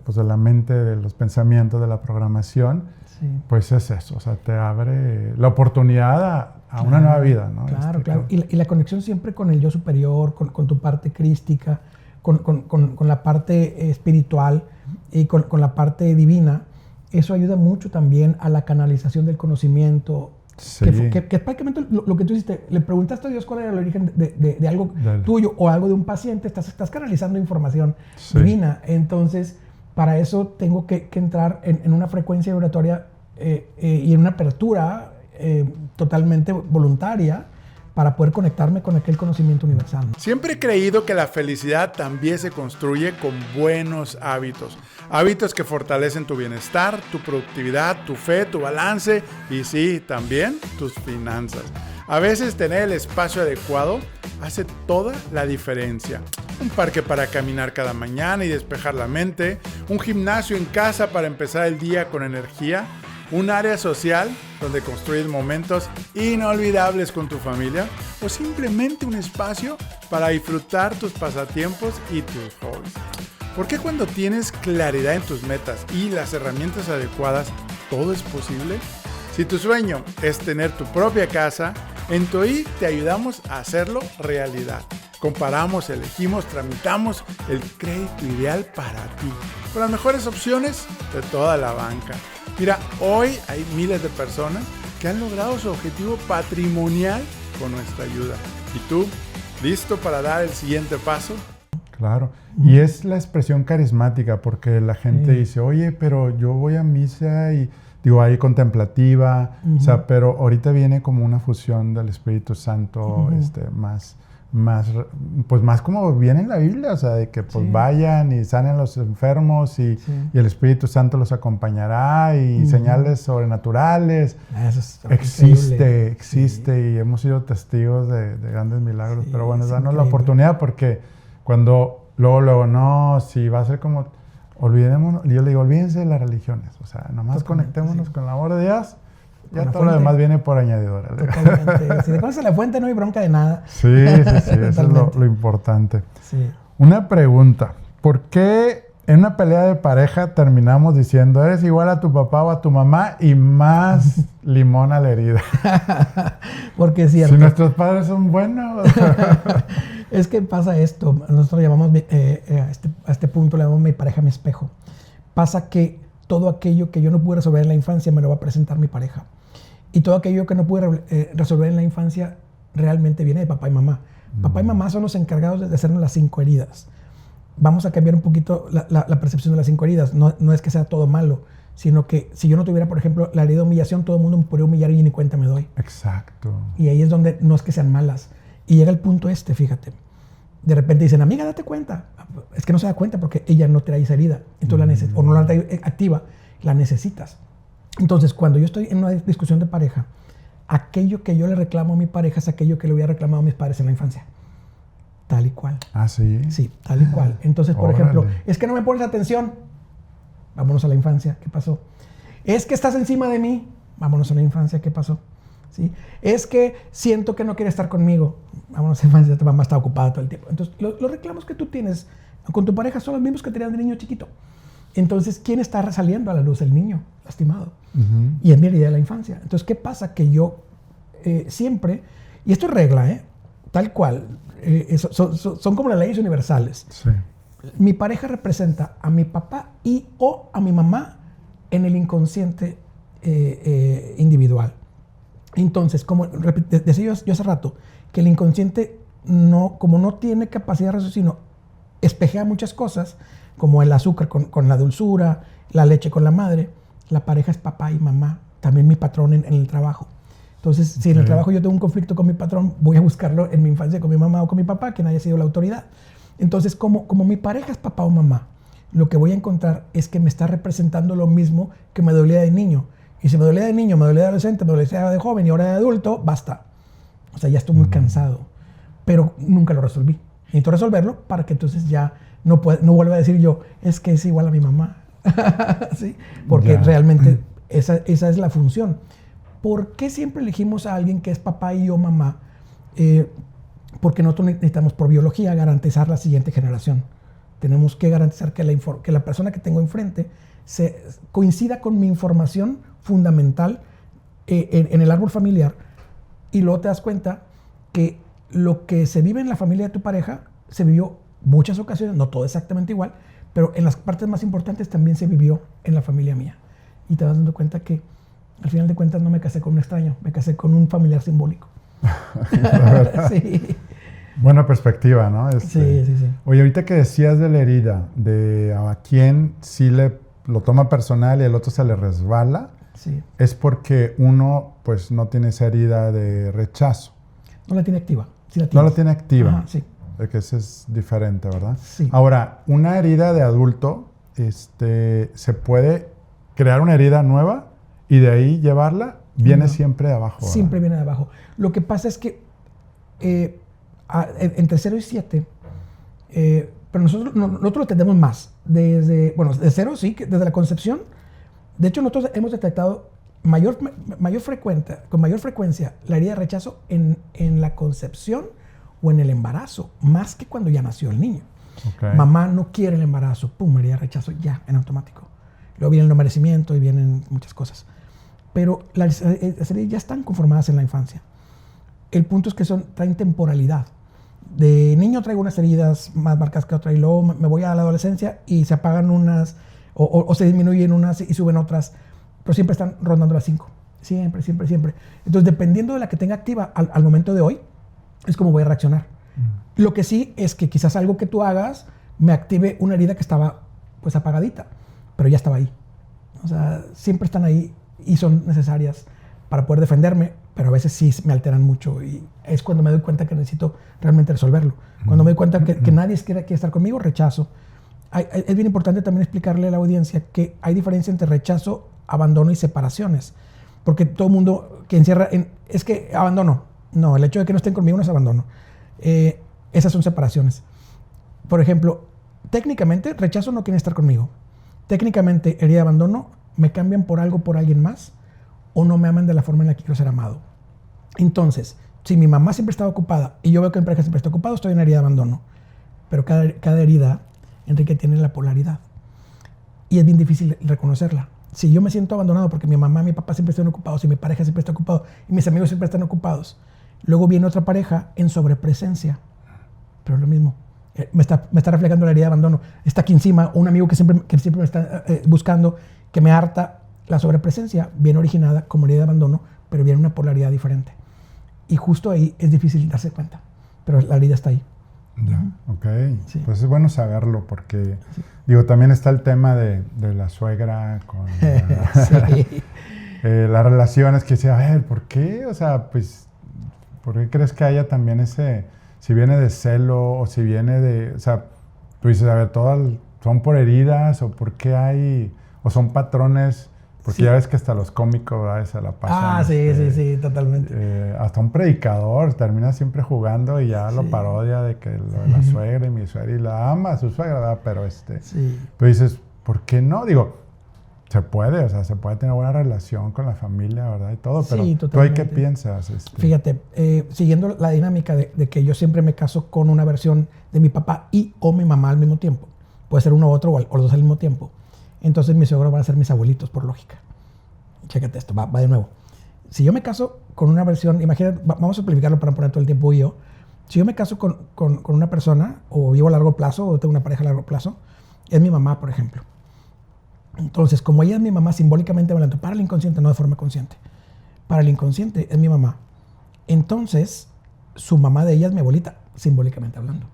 pues de la mente, de los pensamientos, de la programación, sí, pues es eso, o sea, te abre la oportunidad a una nueva vida, ¿no? Claro, claro. Y la conexión siempre con el yo superior, con tu parte crística, con la parte espiritual y con la parte divina, eso ayuda mucho también a la canalización del conocimiento. Sí. Que prácticamente lo que tú hiciste, le preguntaste a Dios cuál era el origen de algo tuyo o algo de un paciente, estás canalizando información divina. Entonces, para eso tengo que entrar en una frecuencia vibratoria y en una apertura totalmente voluntaria para poder conectarme con aquel conocimiento universal. Siempre he creído que la felicidad también se construye con buenos hábitos. Hábitos que fortalecen tu bienestar, tu productividad, tu fe, tu balance y sí, también tus finanzas. A veces tener el espacio adecuado hace toda la diferencia. Un parque para caminar cada mañana y despejar la mente, un gimnasio en casa para empezar el día con energía, un área social donde construyes momentos inolvidables con tu familia o simplemente un espacio para disfrutar tus pasatiempos y tus hobbies. Porque cuando tienes claridad en tus metas y las herramientas adecuadas, todo es posible. Si tu sueño es tener tu propia casa, en TOI te ayudamos a hacerlo realidad. Comparamos, elegimos, tramitamos el crédito ideal para ti, con las mejores opciones de toda la banca. Mira, hoy hay miles de personas que han logrado su objetivo patrimonial con nuestra ayuda. ¿Y tú, listo para dar el siguiente paso? Claro, y es la expresión carismática porque la gente dice, oye, pero yo voy a misa y digo, ahí contemplativa, o sea, pero ahorita viene como una fusión del Espíritu Santo, más como viene en la Biblia, o sea, de que pues vayan y sanen los enfermos y el Espíritu Santo los acompañará y señales sobrenaturales. Eso existe y hemos sido testigos de grandes milagros, pero bueno, danos la oportunidad porque cuando luego no, si va a ser como, olvidémonos, yo le digo, olvídense de las religiones, o sea, nomás conectémonos con el amor de Dios. Ya todo lo demás viene por añadidura. Totalmente. Si te conoces la fuente, no hay bronca de nada. Sí, eso es lo importante. Sí. Una pregunta. ¿Por qué en una pelea de pareja terminamos diciendo eres igual a tu papá o a tu mamá y más limón a la herida? Porque es cierto. Si nuestros padres son buenos. Es que pasa esto. Nosotros llamamos a este punto le llamamos mi pareja mi espejo. Pasa que todo aquello que yo no pude resolver en la infancia me lo va a presentar mi pareja. Y todo aquello que no pude resolver en la infancia realmente viene de papá y mamá. Papá y mamá son los encargados de hacernos las 5 heridas. Vamos a cambiar un poquito la percepción de las 5 heridas. No es que sea todo malo, sino que si yo no tuviera, por ejemplo, la herida de humillación, todo el mundo me podría humillar y ni cuenta me doy. Exacto. Y ahí es donde no es que sean malas. Y llega el punto fíjate. De repente dicen, amiga, date cuenta. Es que no se da cuenta porque ella no trae esa herida. Entonces o no la trae activa, la necesitas. Entonces, cuando yo estoy en una discusión de pareja, aquello que yo le reclamo a mi pareja es aquello que le hubiera reclamado a mis padres en la infancia. Tal y cual. Ah, ¿sí? Sí, tal y cual. Entonces, por ejemplo, es que no me pones atención. Vámonos a la infancia. ¿Qué pasó? Es que estás encima de mí. Vámonos a la infancia. ¿Qué pasó? ¿Sí? Es que siento que no quiere estar conmigo. Vámonos a la infancia. Tu mamá está ocupada todo el tiempo. Entonces, los reclamos que tú tienes con tu pareja son los mismos que tenías de niño chiquito. Entonces, ¿quién está saliendo a la luz? El niño lastimado. Y es mi herida de la infancia. Entonces, ¿qué pasa? Que yo siempre, y esto es regla, tal cual, son como las leyes universales. Sí. Mi pareja representa a mi papá y o a mi mamá en el inconsciente individual. Entonces, como decía yo hace rato, que el inconsciente, como no tiene capacidad de raciocinio, espejea muchas cosas, como el azúcar con la dulzura, la leche con la madre. La pareja es papá y mamá, también mi patrón en el trabajo. Entonces, si en el trabajo yo tengo un conflicto con mi patrón, voy a buscarlo en mi infancia con mi mamá o con mi papá, quien haya sido la autoridad. Entonces, como mi pareja es papá o mamá, lo que voy a encontrar es que me está representando lo mismo que me dolía de niño. Y si me dolía de niño, me dolía de adolescente, me dolía de joven y ahora de adulto, basta. O sea, ya estoy muy cansado. Pero nunca lo resolví. Necesito resolverlo para que entonces ya no vuelva a decir yo, es que es igual a mi mamá. ¿Sí? Porque realmente esa es la función. ¿Por qué siempre elegimos a alguien que es papá y yo mamá? Porque nosotros necesitamos por biología garantizar la siguiente generación. Tenemos que garantizar que la persona que tengo enfrente coincida con mi información fundamental en el árbol familiar, y luego te das cuenta que lo que se vive en la familia de tu pareja se vivió muchas ocasiones, no todo exactamente igual, pero en las partes más importantes también se vivió en la familia mía. Y te vas dando cuenta que al final de cuentas no me casé con un extraño, me casé con un familiar simbólico. Sí. Buena perspectiva, ¿no? Sí. Oye, ahorita que decías de la herida, de a quién sí lo toma personal y el otro se le resbala, sí, es porque uno pues no tiene esa herida de rechazo. No la tiene activa. Sí la no la tiene activa. Ajá, sí. Que eso es diferente, ¿verdad? Sí. Ahora, una herida de adulto, se puede crear una herida nueva y de ahí llevarla, viene siempre de abajo, ¿verdad? Siempre viene de abajo. Lo que pasa es que entre 0 y 7, pero nosotros lo tenemos más. De 0 sí, desde la concepción. De hecho, nosotros hemos detectado con mayor frecuencia la herida de rechazo en la concepción o en el embarazo, más que cuando ya nació el niño. Okay. Mamá no quiere el embarazo, pum, herida de rechazo ya, en automático. Luego viene el no merecimiento y vienen muchas cosas. Pero las heridas ya están conformadas en la infancia. El punto es que traen temporalidad. De niño traigo unas heridas más marcadas que otras, y luego me voy a la adolescencia y se apagan unas, o se disminuyen unas y suben otras, pero siempre están rondando las 5. Siempre. Entonces, dependiendo de la que tenga activa al momento de hoy, es como voy a reaccionar. Lo que sí es que quizás algo que tú hagas me active una herida que estaba pues apagadita, pero ya estaba ahí. O sea, siempre están ahí y son necesarias para poder defenderme, pero a veces sí me alteran mucho, y es cuando me doy cuenta que necesito realmente resolverlo. Cuando me doy cuenta que nadie quiere estar conmigo, rechazo. Es bien importante también explicarle a la audiencia que hay diferencia entre rechazo, abandono y separaciones, porque todo el mundo que encierra es que abandono. No, el hecho de que no estén conmigo no es abandono. Esas son separaciones. Por ejemplo, técnicamente rechazo no quiere estar conmigo. Técnicamente herida de abandono, me cambian por algo, por alguien más, o no me aman de la forma en la que quiero ser amado. Entonces, si mi mamá siempre estaba ocupada y yo veo que mi pareja siempre está ocupado, estoy en herida de abandono. Pero cada herida, Enrique, tiene la polaridad. Y es bien difícil reconocerla. Si yo me siento abandonado porque mi mamá y mi papá siempre están ocupados, y mi pareja siempre está ocupado, y mis amigos siempre están ocupados, luego viene otra pareja en sobrepresencia. Pero es lo mismo. Me está reflejando la herida de abandono. Está aquí encima un amigo que siempre me está buscando, que me harta. La sobrepresencia viene originada como herida de abandono, pero viene una polaridad diferente. Y justo ahí es difícil darse cuenta. Pero la herida está ahí. Ya, ok. Sí. Pues es bueno saberlo porque, también está el tema de la suegra con las relaciones que dice, a ver, ¿por qué? O sea, pues, ¿por qué crees que haya también si viene de celo o si viene de, o sea, tú dices, a ver, todas son por heridas o por qué hay, o son patrones? Porque ya ves que hasta los cómicos, ¿verdad? Se la pasan. Sí, totalmente. Hasta un predicador termina siempre jugando y ya lo parodia de que lo de la suegra y mi suegra, y la ama a su suegra, ¿verdad? Pero pero dices, ¿por qué no? Digo, se puede tener buena relación con la familia, ¿verdad? Y todo, pero ¿tú ahí qué piensas? Fíjate, siguiendo la dinámica de que yo siempre me caso con una versión de mi papá o mi mamá al mismo tiempo. Puede ser uno u otro o los dos al mismo tiempo. Entonces mis suegros van a ser mis abuelitos, por lógica. Chécate esto, va de nuevo. Si yo me caso con una versión, imagínate, vamos a simplificarlo para poner todo el tiempo yo. Si yo me caso con una persona, o vivo a largo plazo, o tengo una pareja a largo plazo, es mi mamá, por ejemplo. Entonces, como ella es mi mamá, simbólicamente hablando, para el inconsciente, no de forma consciente, para el inconsciente es mi mamá. Entonces, su mamá de ella es mi abuelita, simbólicamente hablando.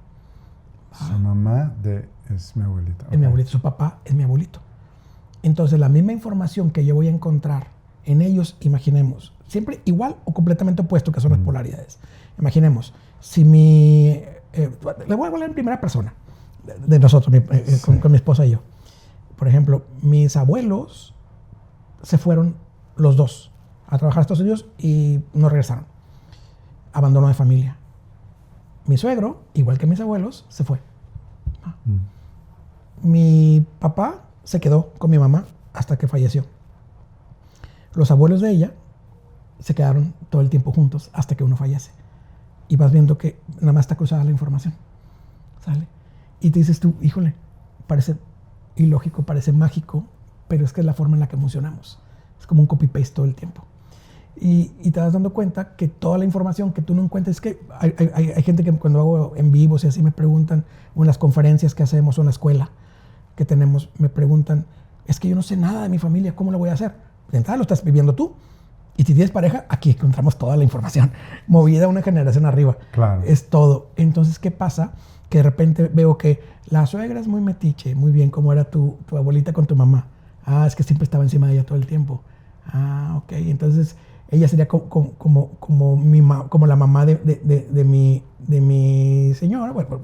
Su mamá es mi abuelita. Es mi abuelita, su papá es mi abuelito. Entonces, la misma información que yo voy a encontrar en ellos, imaginemos, siempre igual o completamente opuesto, que son las polaridades. Imaginemos, si le voy a hablar en primera persona, de nosotros, con mi esposa y yo. Por ejemplo, mis abuelos se fueron los dos a trabajar a Estados Unidos y no regresaron. Abandono de familia. Mi suegro, igual que mis abuelos, se fue. Mi papá se quedó con mi mamá hasta que falleció. Los abuelos de ella se quedaron todo el tiempo juntos hasta que uno fallece. Y vas viendo que nada más está cruzada la información. ¿Sale? Y te dices tú, híjole, parece ilógico, parece mágico, pero es que es la forma en la que funcionamos. Es como un copy-paste todo el tiempo. Y te vas dando cuenta que toda la información que tú no encuentras, es que hay gente que cuando hago en vivos y así me preguntan, o en las conferencias que hacemos, o en la escuela que tenemos, me preguntan, es que yo no sé nada de mi familia, ¿cómo lo voy a hacer? De entrada lo estás viviendo tú. Y si tienes pareja, aquí encontramos toda la información, movida una generación arriba. Claro. Es todo. Entonces, ¿qué pasa? Que de repente veo que la suegra es muy metiche, muy bien, como era tu abuelita con tu mamá. Ah, es que siempre estaba encima de ella todo el tiempo. Ah, ok. Entonces, ella sería como la mamá de mi señora. Bueno,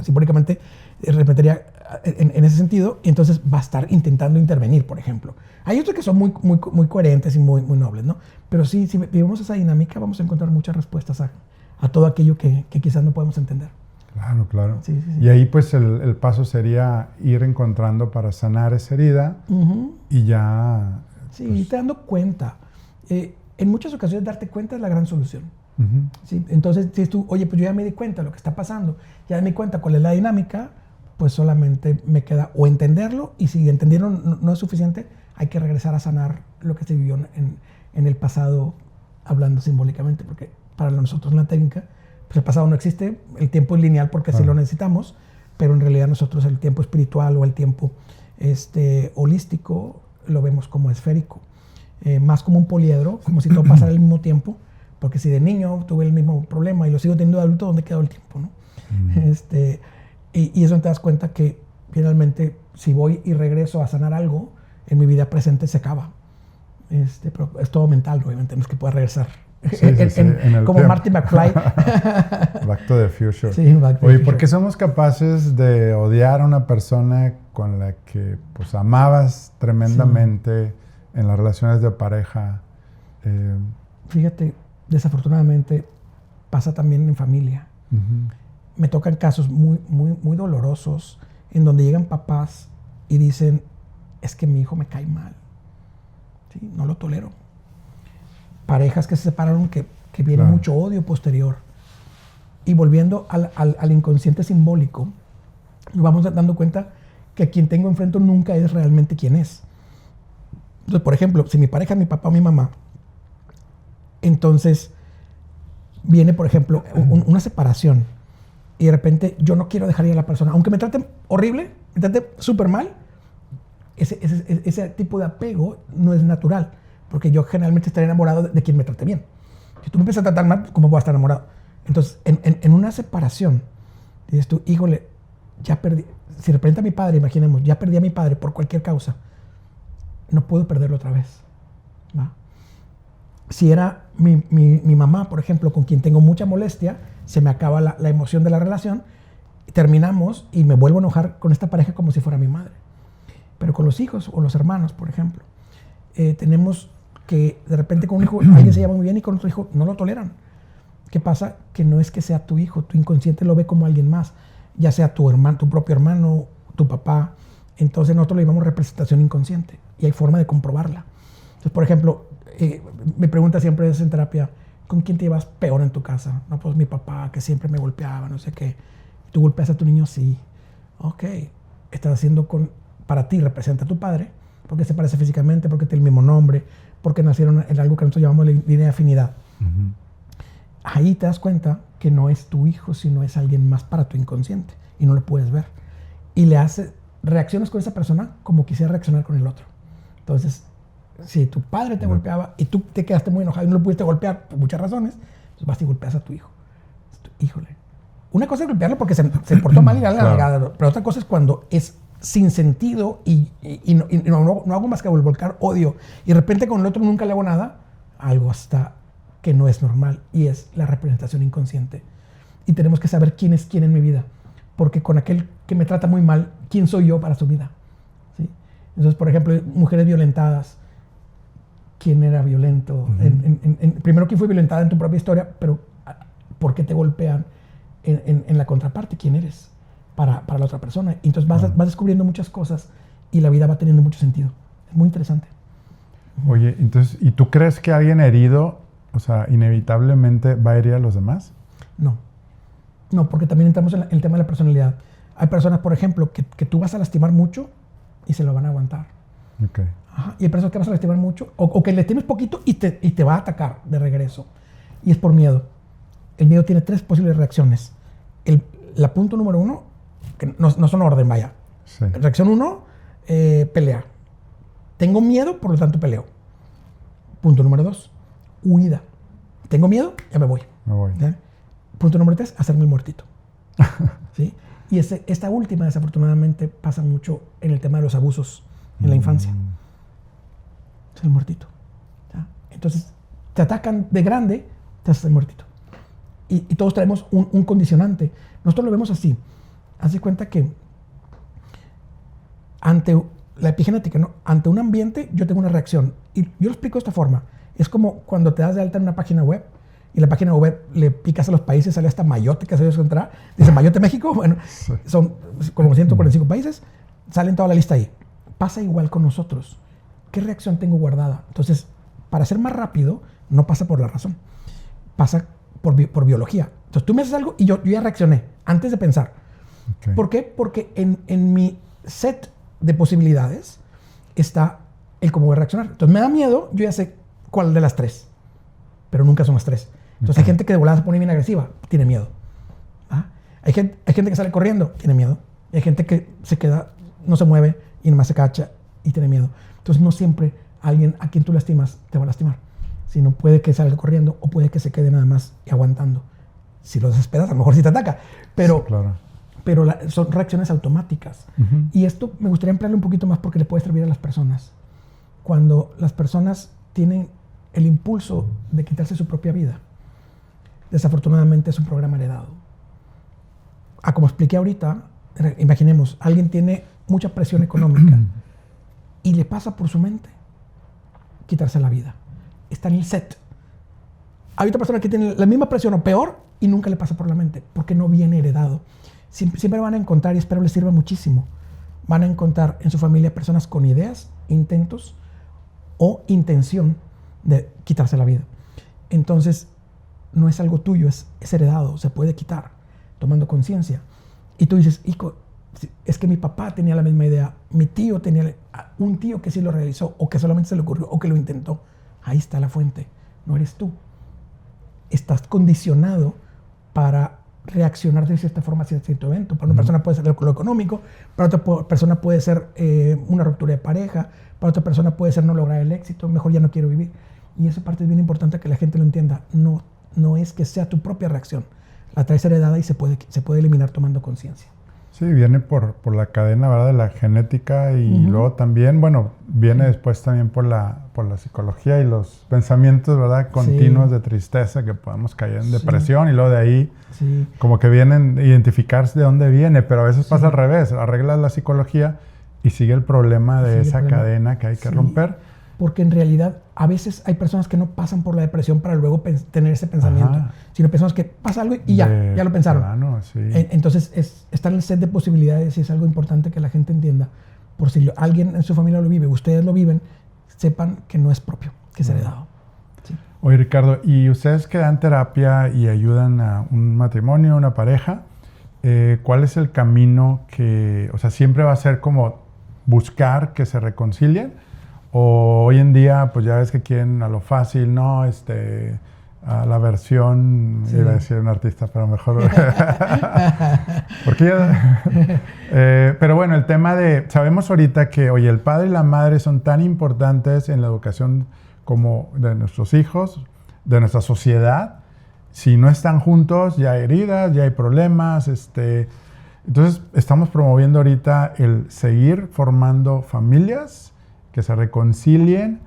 simbólicamente repetiría en ese sentido, y entonces va a estar intentando intervenir, por ejemplo. Hay otros que son muy coherentes y muy nobles, ¿no? Pero sí, si vivimos esa dinámica, vamos a encontrar muchas respuestas a todo aquello que quizás no podemos entender. Claro, claro. Sí. Y ahí pues el paso sería ir encontrando para sanar esa herida y ya... Sí, pues, te dando cuenta. En muchas ocasiones darte cuenta es la gran solución. ¿Sí? Entonces, si tú, oye, pues yo ya me di cuenta de lo que está pasando, ya me di cuenta cuál es la dinámica, pues solamente me queda o entenderlo, y si entenderlo no es suficiente, hay que regresar a sanar lo que se vivió en el pasado, hablando simbólicamente, porque para nosotros en la técnica, pues el pasado no existe, el tiempo es lineal porque así lo necesitamos, pero en realidad nosotros el tiempo espiritual o el tiempo holístico lo vemos como esférico, más como un poliedro, como si todo pasara al mismo tiempo, porque si de niño tuve el mismo problema y lo sigo teniendo de adulto, ¿dónde quedó el tiempo? ¿No? Y eso te das cuenta que finalmente si voy y regreso a sanar algo, en mi vida presente se acaba. Pero es todo mental, obviamente, no es que pueda regresar. Como tiempo. Marty McFly. Back to the Future. Sí, Back to the Oye, Future. ¿por qué somos capaces de odiar a una persona con la que pues amabas tremendamente en las relaciones de pareja? Fíjate, desafortunadamente pasa también en familia. Me tocan casos muy dolorosos en donde llegan papás y dicen, es que mi hijo me cae mal. ¿Sí? No lo tolero. Parejas que se separaron que viene mucho odio posterior. Y volviendo al inconsciente simbólico, nos vamos dando cuenta que quien tengo enfrente nunca es realmente quien es. Entonces, por ejemplo, si mi pareja es mi papá o mi mamá, entonces viene, por ejemplo, una separación y de repente yo no quiero dejar ir a la persona, aunque me trate horrible, me trate súper mal, ese tipo de apego no es natural, porque yo generalmente estaré enamorado de quien me trate bien. Si tú me empiezas a tratar mal, ¿cómo voy a estar enamorado? Entonces, en una separación, dices tú, híjole, ya perdí, si representa a mi padre, imaginemos, ya perdí a mi padre por cualquier causa, no puedo perderlo otra vez. ¿Va? Si era mi mamá, por ejemplo, con quien tengo mucha molestia, se me acaba la emoción de la relación, terminamos y me vuelvo a enojar con esta pareja como si fuera mi madre. Pero con los hijos o los hermanos, por ejemplo, tenemos que de repente con un hijo alguien se lleva muy bien y con otro hijo no lo toleran. ¿Qué pasa? Que no es que sea tu hijo, tu inconsciente lo ve como alguien más, ya sea tu hermano, tu propio hermano, tu papá. Entonces nosotros lo llamamos representación inconsciente y hay forma de comprobarla. Entonces, por ejemplo, me pregunta siempre en terapia, ¿con quién te llevas peor en tu casa? No, pues mi papá, que siempre me golpeaba, no sé qué. ¿Tú golpeas a tu niño? Sí. Ok. Estás haciendo para ti, representa a tu padre, porque se parece físicamente, porque tiene el mismo nombre, porque nacieron en algo que nosotros llamamos la línea de afinidad. Ahí te das cuenta que no es tu hijo, sino es alguien más para tu inconsciente y no lo puedes ver. Y reaccionas con esa persona como quisiera reaccionar con el otro. Entonces, si tu padre te golpeaba y tú te quedaste muy enojado y no lo pudiste golpear por muchas razones, entonces vas y golpeas a tu hijo. Híjole. Una cosa es golpearlo porque se portó mal y darle la nalgada, pero otra cosa es cuando es sin sentido y no hago más que volcar odio y de repente con el otro nunca le hago nada, algo está que no es normal y es la representación inconsciente. Y tenemos que saber quién es quién en mi vida, porque con aquel que me trata muy mal, ¿quién soy yo para su vida? ¿Sí? Entonces, por ejemplo, mujeres violentadas, ¿quién era violento? Primero, ¿quién fue violentada en tu propia historia? Pero ¿por qué te golpean? en la contraparte quién eres para la otra persona. Y entonces vas descubriendo muchas cosas y la vida va teniendo mucho sentido. Es muy interesante. Oye, entonces, ¿y tú crees que alguien herido, o sea, inevitablemente va a herir a los demás? No, porque también entramos en el tema de la personalidad. Hay personas, por ejemplo, que tú vas a lastimar mucho y se lo van a aguantar. Okay. Ajá. Y hay personas que vas a lastimar mucho o que le lastimes poquito y te va a atacar de regreso. Y es por miedo. El miedo tiene 3 posibles reacciones. La punto número 1, que no son orden, vaya. Sí. Reacción 1, pelea. Tengo miedo, por lo tanto peleo. Punto número 2, huida. Tengo miedo, ya me voy. ¿Sí? Punto número 3, hacerme el muertito. ¿Sí? Y esta última, desafortunadamente, pasa mucho en el tema de los abusos en la infancia. Es el muertito. ¿Sí? Entonces, te atacan de grande, te haces el muertito. Y todos traemos un condicionante. Nosotros lo vemos así. Haz de cuenta que ante la epigenética, ¿no? Ante un ambiente, yo tengo una reacción. Y yo lo explico de esta forma. Es como cuando te das de alta en una página web y la página web le picas a los países, sale hasta Mayotte, que se debe encontrar. Dice Mayotte, México. Bueno, sí. Son como 145 países. Salen toda la lista ahí. Pasa igual con nosotros. ¿Qué reacción tengo guardada? Entonces, para ser más rápido, no pasa por la razón. Pasa por biología. Entonces, tú me haces algo y yo ya reaccioné antes de pensar. Okay. ¿Por qué? Porque en mi set de posibilidades está el cómo voy a reaccionar. Entonces, me da miedo, yo ya sé cuál de las 3. Pero nunca son las 3. Entonces, hay gente que de volada se pone bien agresiva, tiene miedo. ¿Ah? Hay gente que sale corriendo, tiene miedo. Hay gente que se queda, no se mueve y nomás se cacha y tiene miedo. Entonces, no siempre alguien a quien tú lastimas te va a lastimar. Sino puede que salga corriendo o puede que se quede nada más y aguantando. Si lo desesperas, a lo mejor sí te ataca. Pero, sí, claro. Pero son reacciones automáticas. Uh-huh. Y esto me gustaría ampliarlo un poquito más porque le puede servir a las personas. Cuando las personas tienen el impulso de quitarse su propia vida, desafortunadamente es un programa heredado. Como expliqué ahorita, imaginemos, alguien tiene mucha presión económica y le pasa por su mente quitarse la vida. Está en el set. Hay otra persona que tiene la misma presión o peor y nunca le pasa por la mente porque no viene heredado. Siempre van a encontrar, y espero les sirva muchísimo, van a encontrar en su familia personas con ideas, intentos o intención de quitarse la vida. Entonces, no es algo tuyo, es heredado, se puede quitar, tomando conciencia. Y tú dices, hijo, es que mi papá tenía la misma idea, mi tío tenía un tío que sí lo realizó, o que solamente se le ocurrió, o que lo intentó. Ahí está la fuente, no eres tú. Estás condicionado para reaccionar de cierta forma a cierto evento. Para una persona puede ser lo económico, para otra persona puede ser una ruptura de pareja, para otra persona puede ser no lograr el éxito, mejor ya no quiero vivir. Y esa parte es bien importante que la gente lo entienda. No es que sea tu propia reacción. La traes heredada y se puede eliminar tomando conciencia. Sí, viene por la cadena, ¿verdad?, de la genética y luego también, bueno, viene después también por la psicología y los pensamientos, ¿verdad?, continuos de tristeza que podemos caer en depresión y luego de ahí como que vienen a identificarse de dónde viene, pero a veces pasa al revés, arreglas la psicología y sigue el problema de esa cadena que hay que romper. Porque en realidad a veces hay personas que no pasan por la depresión para luego tener ese pensamiento, sino personas que pasa algo y ya lo pensaron. Entonces está en el set de posibilidades y es algo importante que la gente entienda. Por si alguien en su familia lo vive, ustedes lo viven, sepan que no es propio, que es heredado. Sí. Oye, Ricardo, ¿y ustedes que dan terapia y ayudan a un matrimonio, una pareja, cuál es el camino que, o sea, siempre va a ser como buscar que se reconcilien? O hoy en día, pues ya ves que quieren a lo fácil, ¿no? A la versión, iba a decir un artista, pero mejor... Porque pero bueno, el tema de... Sabemos ahorita que, oye, el padre y la madre son tan importantes en la educación como de nuestros hijos, de nuestra sociedad. Si no están juntos, ya hay heridas, ya hay problemas. Entonces, estamos promoviendo ahorita el seguir formando familias que se reconcilien,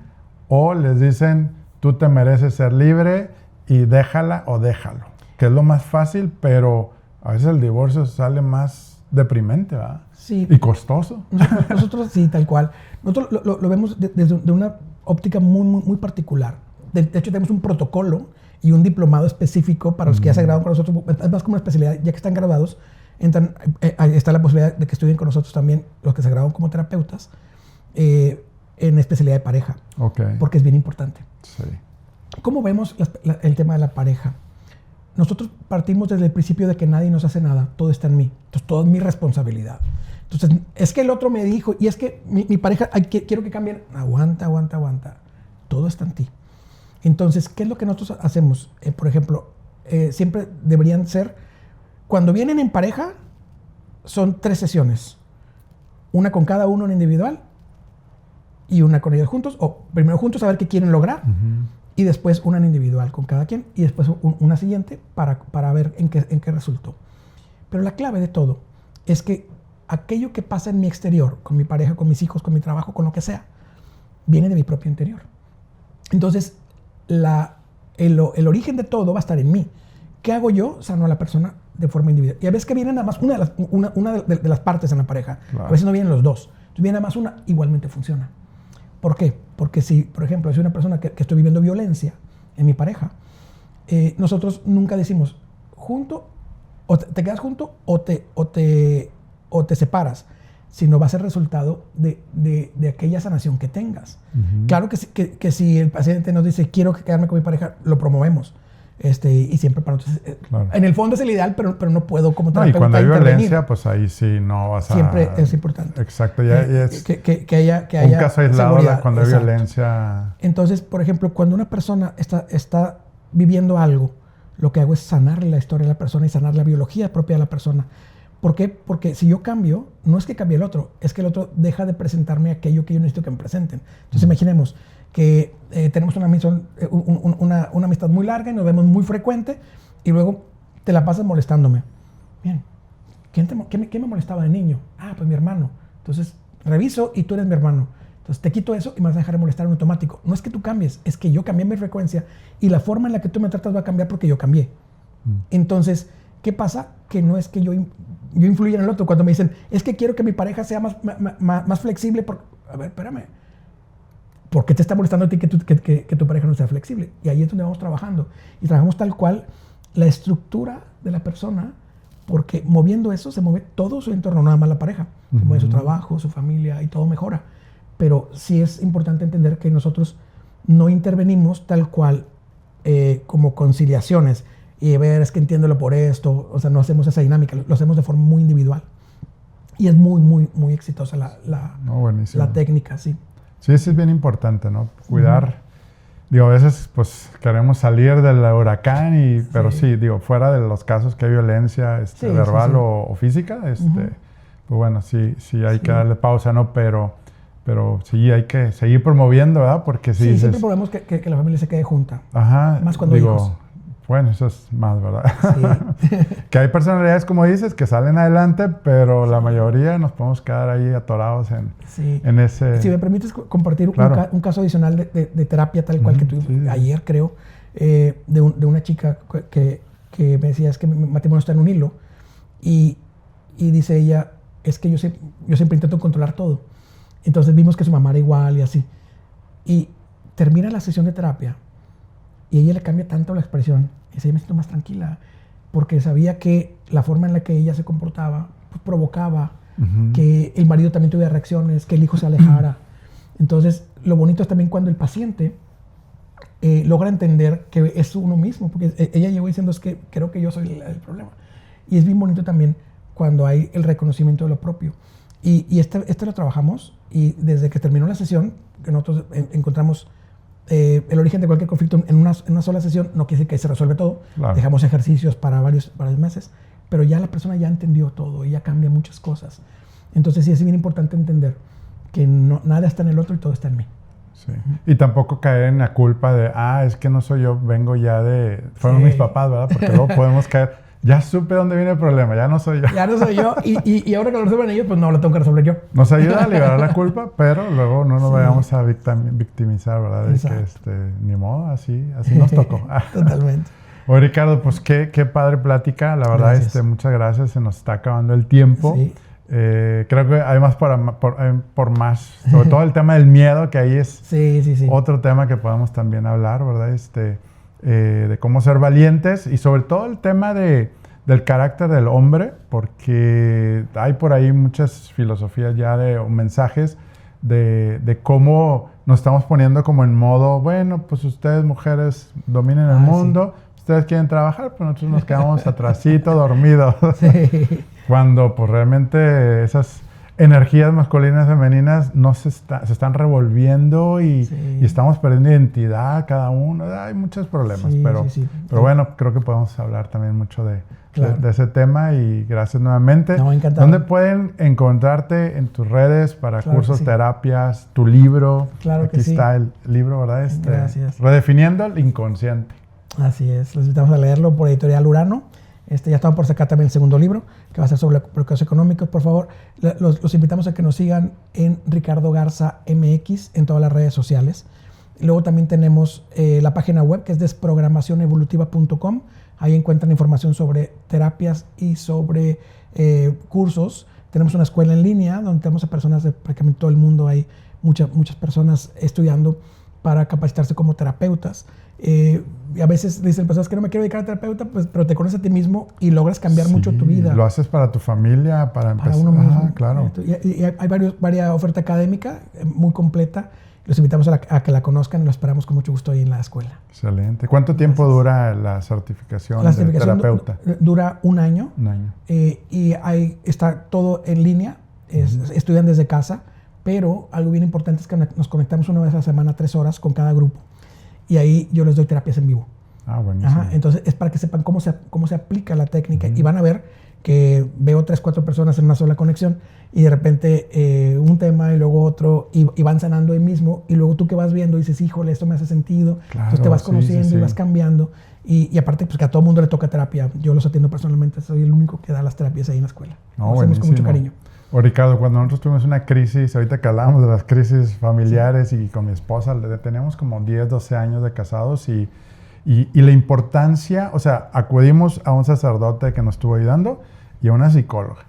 o les dicen, tú te mereces ser libre y déjala o déjalo, que es lo más fácil, pero a veces el divorcio sale más deprimente, ¿verdad? Sí. Y costoso. Nosotros sí, tal cual. Nosotros lo vemos desde una óptica muy, muy, muy particular. De hecho, tenemos un protocolo y un diplomado específico para los que ya se graduaron con nosotros. Es más como una especialidad, ya que están graduados, está la posibilidad de que estudien con nosotros también los que se graduaron como terapeutas en especialidad de pareja, porque es bien importante. Sí. ¿Cómo vemos el tema de la pareja? Nosotros partimos desde el principio de que nadie nos hace nada, todo está en mí, entonces todo es mi responsabilidad. Entonces, es que el otro me dijo, y es que mi pareja, quiero que cambien. Aguanta. Todo está en ti. Entonces, ¿qué es lo que nosotros hacemos? Por ejemplo, siempre deberían ser, cuando vienen en pareja, son 3 sesiones. Una con cada uno en individual y una con ellos juntos. O primero juntos a ver qué quieren lograr y después una en individual con cada quien y después una siguiente para ver en qué resultó. Pero la clave de todo es que aquello que pasa en mi exterior, con mi pareja, con mis hijos, con mi trabajo, con lo que sea, viene de mi propio interior. Entonces, el origen de todo va a estar en mí. ¿Qué hago yo? Sano a la persona de forma individual. Y a veces que viene nada más una de las partes en la pareja. Claro. A veces no vienen los dos. Entonces viene nada más una, igualmente funciona. ¿Por qué? Porque si, por ejemplo, soy una persona que estoy viviendo violencia en mi pareja, nosotros nunca decimos, junto, o te quedas junto o te separas, sino va a ser resultado de aquella sanación que tengas. Claro que si el paciente nos dice, quiero quedarme con mi pareja, lo promovemos. Y siempre para nosotros, claro. En el fondo es el ideal, pero no puedo como terapeuta. Y cuando hay violencia, pues ahí sí no vas a... Siempre es importante. Exacto, ya es que haya un caso aislado cuando hay exacto. Violencia. Entonces, por ejemplo, cuando una persona está viviendo algo, lo que hago es sanarle la historia de la persona y sanar la biología propia de la persona. ¿Por qué? Porque si yo cambio, no es que cambie el otro, es que el otro deja de presentarme aquello que yo necesito que me presenten. Entonces, imaginemos que tenemos una amistad muy larga y nos vemos muy frecuente y luego te la pasas molestándome. Bien, ¿qué me molestaba de niño? Pues mi hermano. Entonces, reviso y tú eres mi hermano. Entonces, te quito eso y me vas a dejar de molestar en automático. No es que tú cambies, es que yo cambié mi frecuencia y la forma en la que tú me tratas va a cambiar porque yo cambié. Entonces, ¿qué pasa? Que no es que yo influya en el otro. Cuando me dicen, es que quiero que mi pareja sea más flexible. A ver, espérame. ¿Por qué te está molestando a ti que tu pareja no sea flexible? Y ahí es donde vamos trabajando. Y trabajamos tal cual la estructura de la persona, porque moviendo eso se mueve todo su entorno, nada más la pareja. Se mueve su trabajo, su familia y todo mejora. Pero sí es importante entender que nosotros no intervenimos tal cual como conciliaciones. Y ver, es que entiéndelo por esto. O sea, no hacemos esa dinámica, lo hacemos de forma muy individual. Y es muy, muy, muy exitosa la técnica, sí. Sí, eso es bien importante, ¿no? Cuidar. Digo, a veces pues queremos salir del huracán, pero sí, digo, fuera de los casos que hay violencia verbal o física, pues bueno, sí hay que darle pausa, ¿no? Pero sí hay que seguir promoviendo, ¿verdad? Porque si dices, siempre promovemos que la familia se quede junta. Ajá. Más cuando hijos. Bueno, eso es más, ¿verdad? Sí. Que hay personalidades, como dices, que salen adelante, pero la mayoría nos podemos quedar ahí atorados en ese... Si me permites compartir un caso adicional de terapia tal cual que tuve ayer, creo, de una chica que me decía, es que mi matrimonio está en un hilo. Y dice ella, es que yo siempre intento controlar todo. Entonces vimos que su mamá era igual y así. Y termina la sesión de terapia y ella le cambia tanto la expresión. Y dice, me siento más tranquila, porque sabía que la forma en la que ella se comportaba pues, provocaba que el marido también tuviera reacciones, que el hijo se alejara. Entonces, lo bonito es también cuando el paciente logra entender que es uno mismo, porque ella llegó diciendo, es que creo que yo soy el problema. Y es bien bonito también cuando hay el reconocimiento de lo propio. Y este lo trabajamos, y desde que terminó la sesión, que nosotros encontramos el origen de cualquier conflicto en una sola sesión, no quiere decir que se resuelve todo. Claro. Dejamos ejercicios para varios meses, pero ya la persona ya entendió todo y ya cambia muchas cosas. Entonces sí es bien importante entender que nada está en el otro y todo está en mí. Sí. Y tampoco caer en la culpa de, es que no soy yo, vengo ya fueron mis papás, ¿verdad? Porque luego podemos caer, ya supe dónde viene el problema, ya no soy yo. Ya no soy yo, y ahora que lo resuelven ellos, pues no, lo tengo que resolver yo. Nos ayuda a liberar la culpa, pero luego no nos vayamos a victimizar, ¿verdad? De que ni modo, así nos tocó. Totalmente. Oye, Ricardo, pues qué padre plática, la verdad, muchas gracias, se nos está acabando el tiempo. Sí. Creo que hay más por más, sobre todo el tema del miedo, que ahí es otro tema que podemos también hablar, ¿verdad? de cómo ser valientes y sobre todo el tema del carácter del hombre, porque hay por ahí muchas filosofías ya o mensajes de cómo nos estamos poniendo como en modo, bueno, pues ustedes mujeres dominen el mundo, ustedes quieren trabajar, pero nosotros nos quedamos atrasito, dormidos. Sí. Cuando pues realmente esas energías masculinas y femeninas no se están revolviendo y estamos perdiendo identidad cada uno. Hay muchos problemas, pero bueno, creo que podemos hablar también mucho de ese tema y gracias nuevamente. No, encantado. ¿Dónde pueden encontrarte en tus redes para cursos, terapias, tu libro? Claro que sí. Aquí está el libro, ¿verdad? Gracias. Redefiniendo el inconsciente. Así es, los invitamos a leerlo por Editorial Urano. Ya estamos por sacar también el segundo libro, que va a ser sobre bloqueos económicos. Por favor, los invitamos a que nos sigan en Ricardo Garza MX en todas las redes sociales. Luego también tenemos la página web, que es desprogramacionevolutiva.com. Ahí encuentran información sobre terapias y sobre cursos. Tenemos una escuela en línea donde tenemos a personas de prácticamente todo el mundo. Hay muchas personas estudiando para capacitarse como terapeutas. Y a veces dicen personas que no me quiero dedicar a terapeuta, pues, pero te conoces a ti mismo y logras cambiar mucho tu vida. Lo haces para tu familia, para empezar. Para uno mismo. Claro. Y hay varias oferta académica muy completa. Los invitamos a que la conozcan y lo esperamos con mucho gusto ahí en la escuela. Excelente. ¿Cuánto tiempo dura la certificación de terapeuta? Dura un año. Un año. Y ahí está todo en línea. Estudian desde casa, pero algo bien importante es que nos conectamos una vez a la semana, 3 horas con cada grupo. Y ahí yo les doy terapias en vivo. Buenísimo. Entonces es para que sepan cómo se aplica la técnica. Y van a ver que veo 3, 4 personas en una sola conexión y de repente un tema y luego otro y van sanando ahí mismo. Y luego tú que vas viendo dices, híjole, esto me hace sentido. Claro, entonces te vas conociendo y vas cambiando. Y aparte, pues que a todo mundo le toca terapia. Yo los atiendo personalmente. Soy el único que da las terapias ahí en la escuela. Lo hacemos con mucho cariño. Ricardo, cuando nosotros tuvimos una crisis, ahorita que hablábamos de las crisis familiares y con mi esposa, tenemos como 10, 12 años de casados y la importancia, o sea, acudimos a un sacerdote que nos estuvo ayudando y a una psicóloga.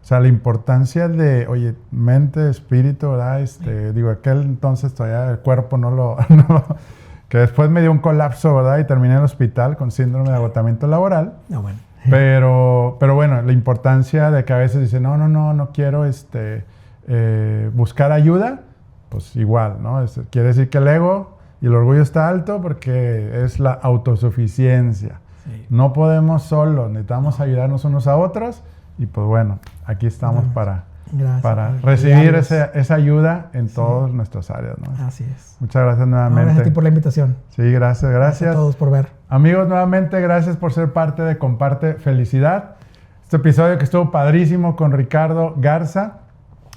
O sea, la importancia de, oye, mente, espíritu, ¿verdad? Digo, aquel entonces todavía el cuerpo que después me dio un colapso, ¿verdad? Y terminé en el hospital con síndrome de agotamiento laboral. Bueno. Pero bueno, la importancia de que a veces dicen, no quiero buscar ayuda, pues igual, ¿no? Quiere decir que el ego y el orgullo está alto porque es la autosuficiencia. Sí. No podemos solos, necesitamos ayudarnos unos a otros y pues bueno, aquí estamos para recibir esa ayuda en todas nuestras áreas, ¿no? Así es. Muchas gracias nuevamente. Gracias a ti por la invitación. Sí, gracias. Gracias a todos por ver. Amigos, nuevamente gracias por ser parte de Comparte Felicidad. Este episodio que estuvo padrísimo con Ricardo Garza.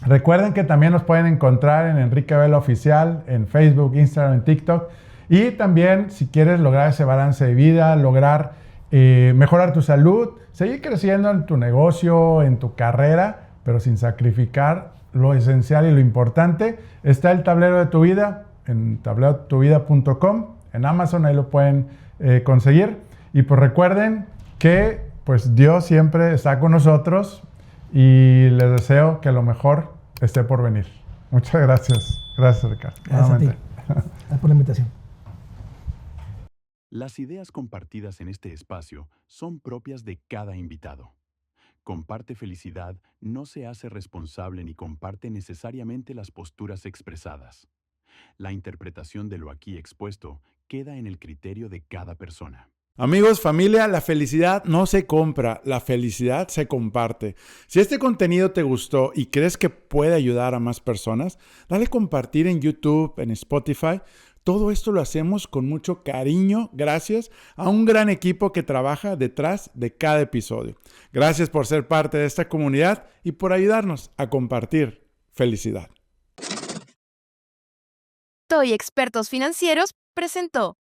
Recuerden que también nos pueden encontrar en Enrique Vela Oficial, en Facebook, Instagram, en TikTok. Y también si quieres lograr ese balance de vida, lograr mejorar tu salud, seguir creciendo en tu negocio, en tu carrera, pero sin sacrificar lo esencial y lo importante, está el tablero de tu vida en tablerotuvida.com, en Amazon, ahí lo pueden conseguir. Y pues recuerden que pues Dios siempre está con nosotros y les deseo que lo mejor esté por venir. Muchas gracias. Gracias, Ricardo. Gracias a ti. Gracias por la invitación. Las ideas compartidas en este espacio son propias de cada invitado. Comparte Felicidad no se hace responsable ni comparte necesariamente las posturas expresadas. La interpretación de lo aquí expuesto queda en el criterio de cada persona. Amigos, familia, la felicidad no se compra, la felicidad se comparte. Si este contenido te gustó y crees que puede ayudar a más personas, dale compartir en YouTube, en Spotify. Todo esto lo hacemos con mucho cariño, gracias a un gran equipo que trabaja detrás de cada episodio. Gracias por ser parte de esta comunidad y por ayudarnos a compartir felicidad. TOY Expertos Financieros presentó